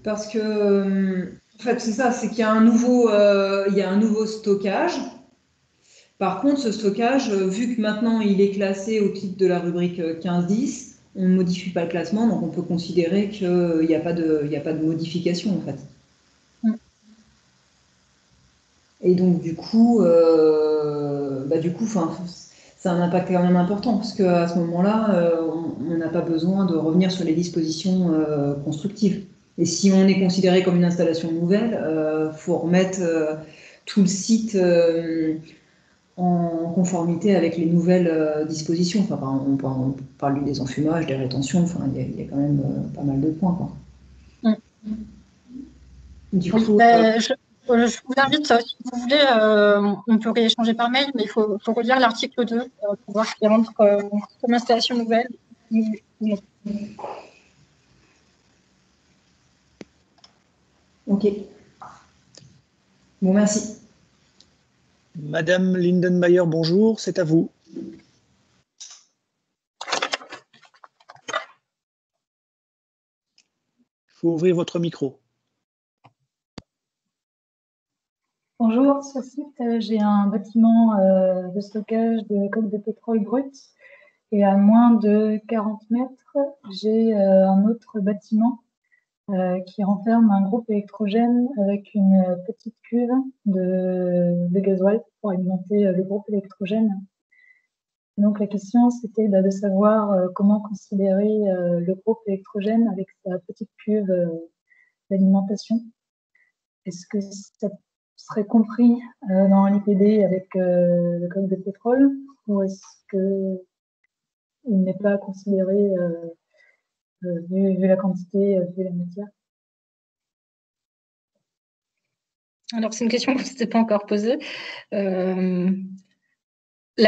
Parce que, en fait, c'est ça, c'est qu'il y a un nouveau stockage. Par contre, ce stockage, vu que maintenant il est classé au titre de la rubrique 1510, on ne modifie pas le classement, donc on peut considérer qu'il n'y a pas de modification en fait. Et donc du coup, ça a un impact quand même important, parce qu'à ce moment-là, on n'a pas besoin de revenir sur les dispositions constructives. Et si on est considéré comme une installation nouvelle, faut remettre tout le site en conformité avec les nouvelles dispositions. Enfin, on parle du désenfumage, des rétentions, enfin, il y a quand même pas mal de points, quoi. Du coup, je vous invite, si vous voulez, on peut rééchanger par mail, mais il faut relire l'article 2 pour voir ce qui rentre comme installation nouvelle. Ok. Bon, merci. Madame Lindenmayer, bonjour, c'est à vous. Il faut ouvrir votre micro. Bonjour, sur le site, j'ai un bâtiment de stockage de coque de pétrole brut et à moins de 40 mètres, j'ai un autre bâtiment qui renferme un groupe électrogène avec une petite cuve de gasoil pour alimenter le groupe électrogène. Donc la question, c'était de savoir comment considérer le groupe électrogène avec sa petite cuve d'alimentation. Est-ce que ça serait compris dans l'IPD avec le code de pétrole, ou est-ce qu'il n'est pas considéré vu la quantité, vu la matière? Alors, c'est une question qu'on ne s'était pas encore posée. La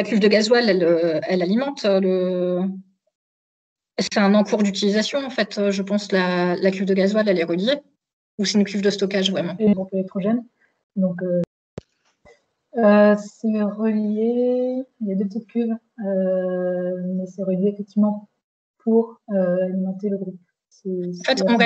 cuve de gasoil, elle alimente le... C'est un encours d'utilisation, en fait. Je pense que la cuve de gasoil, elle est reliée. Ou c'est une cuve de stockage, vraiment? Et le groupe électrogène. Donc, c'est relié, il y a deux petites cuves, mais c'est relié effectivement pour alimenter le groupe. En fait, on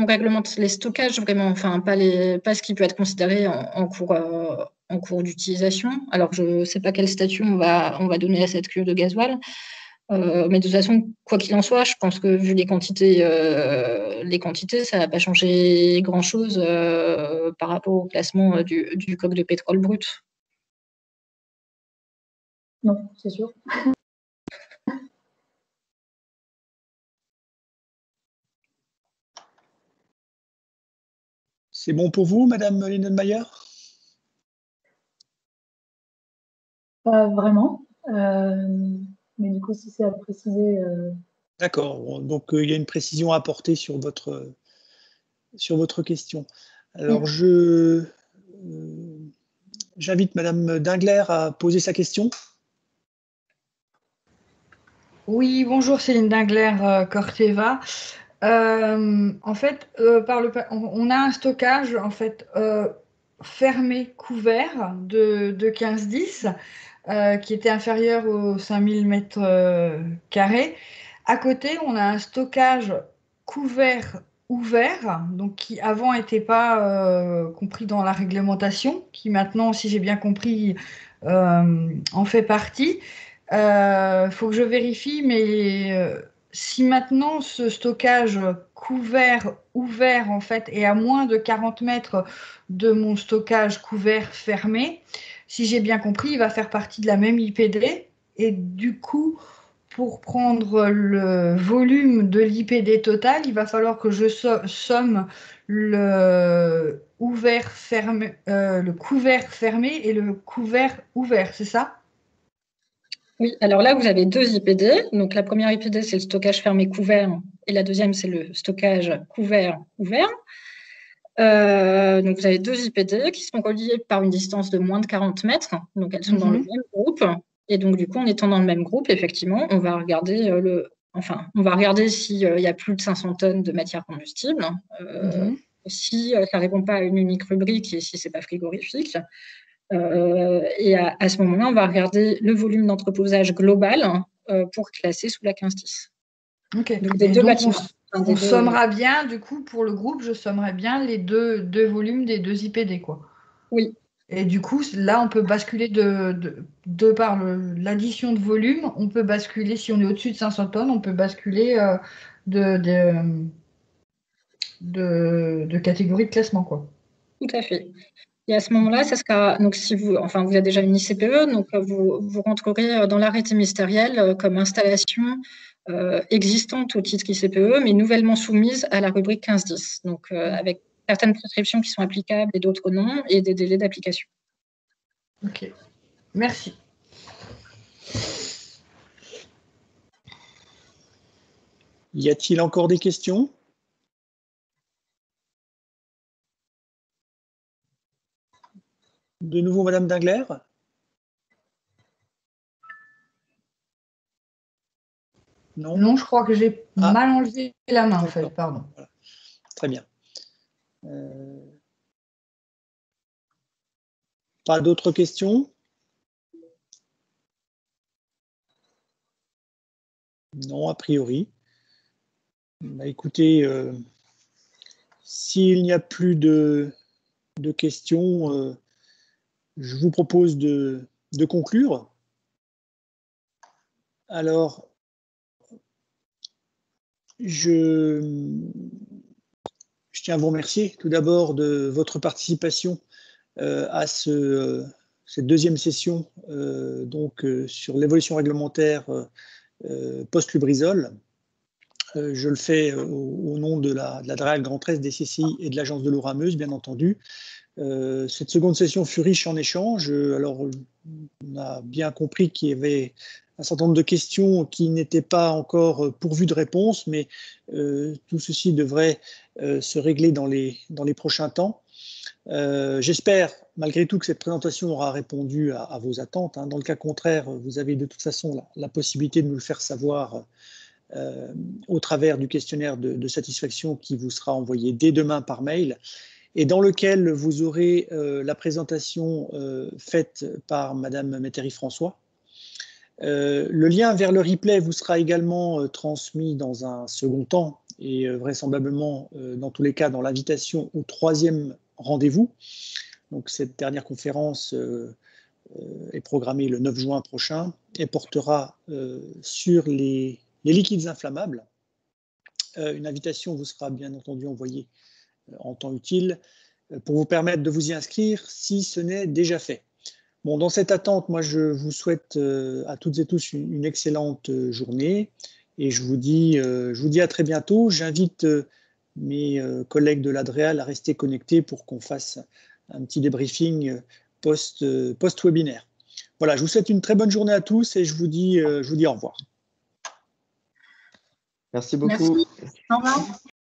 réglemente les stockages vraiment, enfin pas ce qui peut être considéré en cours d'utilisation. Alors, je ne sais pas quel statut on va donner à cette cuve de gasoil. Mais de toute façon, quoi qu'il en soit, je pense que vu les quantités, ça ne va pas changer grand-chose par rapport au classement du coque de pétrole brut. Non, c'est sûr. C'est bon pour vous, Madame Lindenmayer? Pas vraiment. Mais du coup, si c'est à préciser. D'accord. Donc, il y a une précision à apporter sur votre question. Alors, j'invite Madame Dingler à poser sa question. Oui, bonjour, Céline Dingler, Corteva. En fait, on a un stockage en fait fermé, couvert de 15-10 qui était inférieur aux 5000 mètres carrés. À côté, on a un stockage couvert ouvert, donc qui avant n'était pas compris dans la réglementation, qui maintenant, si j'ai bien compris, en fait partie. Faut que je vérifie, mais si maintenant ce stockage couvert ouvert en fait est à moins de 40 mètres de mon stockage couvert fermé, si j'ai bien compris, il va faire partie de la même IPD et du coup, pour prendre le volume de l'IPD total, il va falloir que je somme le couvert fermé et le couvert ouvert, c'est ça? Oui, alors là, vous avez deux IPD. Donc, la première IPD, c'est le stockage fermé couvert et la deuxième, c'est le stockage couvert ouvert. Donc, vous avez deux IPD qui sont reliées par une distance de moins de 40 mètres. Donc, elles sont dans le même groupe. Et donc, du coup, en étant dans le même groupe, effectivement, on va regarder s'il y a plus de 500 tonnes de matière combustible. Si ça ne répond pas à une unique rubrique et si ce n'est pas frigorifique. Et à ce moment-là, on va regarder le volume d'entreposage global pour classer sous la 15-10. Ok. Donc, des deux bâtiments. On sommera bien, du coup, pour le groupe, je sommerai bien les deux volumes des deux IPD, quoi. Oui. Et du coup, là, on peut basculer de par l'addition de volume, on peut basculer, si on est au-dessus de 500 tonnes, on peut basculer de catégorie de classement, quoi. Tout à fait. Et à ce moment-là, ça sera, donc si vous avez déjà une ICPE, donc vous rentrerez dans l'arrêté ministériel comme installation existante au titre ICPE, mais nouvellement soumise à la rubrique 15-10, donc avec certaines prescriptions qui sont applicables et d'autres non, et des délais d'application. Ok, merci. Y a-t-il encore des questions? De nouveau, Madame Dingler? Non, je crois que j'ai mal enlevé la main, en fait, pardon. Voilà. Très bien. Pas d'autres questions? Non, a priori. Bah, écoutez, s'il n'y a plus de questions, je vous propose de conclure. Alors, je tiens à vous remercier tout d'abord de votre participation à cette deuxième session sur l'évolution réglementaire post-Lubrizol. Je le fais au nom de la DREAL Grand Est, des CCI et de l'Agence de l'eau rameuse, bien entendu. Cette seconde session fut riche en échanges. Alors, on a bien compris qu'il y avait un certain nombre de questions qui n'étaient pas encore pourvues de réponses, mais tout ceci devrait se régler dans les prochains temps. J'espère malgré tout que cette présentation aura répondu à vos attentes. Hein. Dans le cas contraire, vous avez de toute façon la possibilité de nous le faire savoir au travers du questionnaire de satisfaction qui vous sera envoyé dès demain par mail et dans lequel vous aurez la présentation faite par Madame Métairie-François. Le lien vers le replay vous sera également transmis dans un second temps et vraisemblablement dans tous les cas dans l'invitation au 3e rendez-vous. Donc cette dernière conférence est programmée le 9 juin prochain et portera sur les liquides inflammables. Une invitation vous sera bien entendu envoyée en temps utile pour vous permettre de vous y inscrire si ce n'est déjà fait. Bon, dans cette attente, moi je vous souhaite à toutes et tous une excellente journée et je vous dis à très bientôt. J'invite mes collègues de l'ADREAL à rester connectés pour qu'on fasse un petit débriefing post-webinaire. Voilà, je vous souhaite une très bonne journée à tous et je vous dis au revoir. Merci beaucoup. Merci. Au revoir.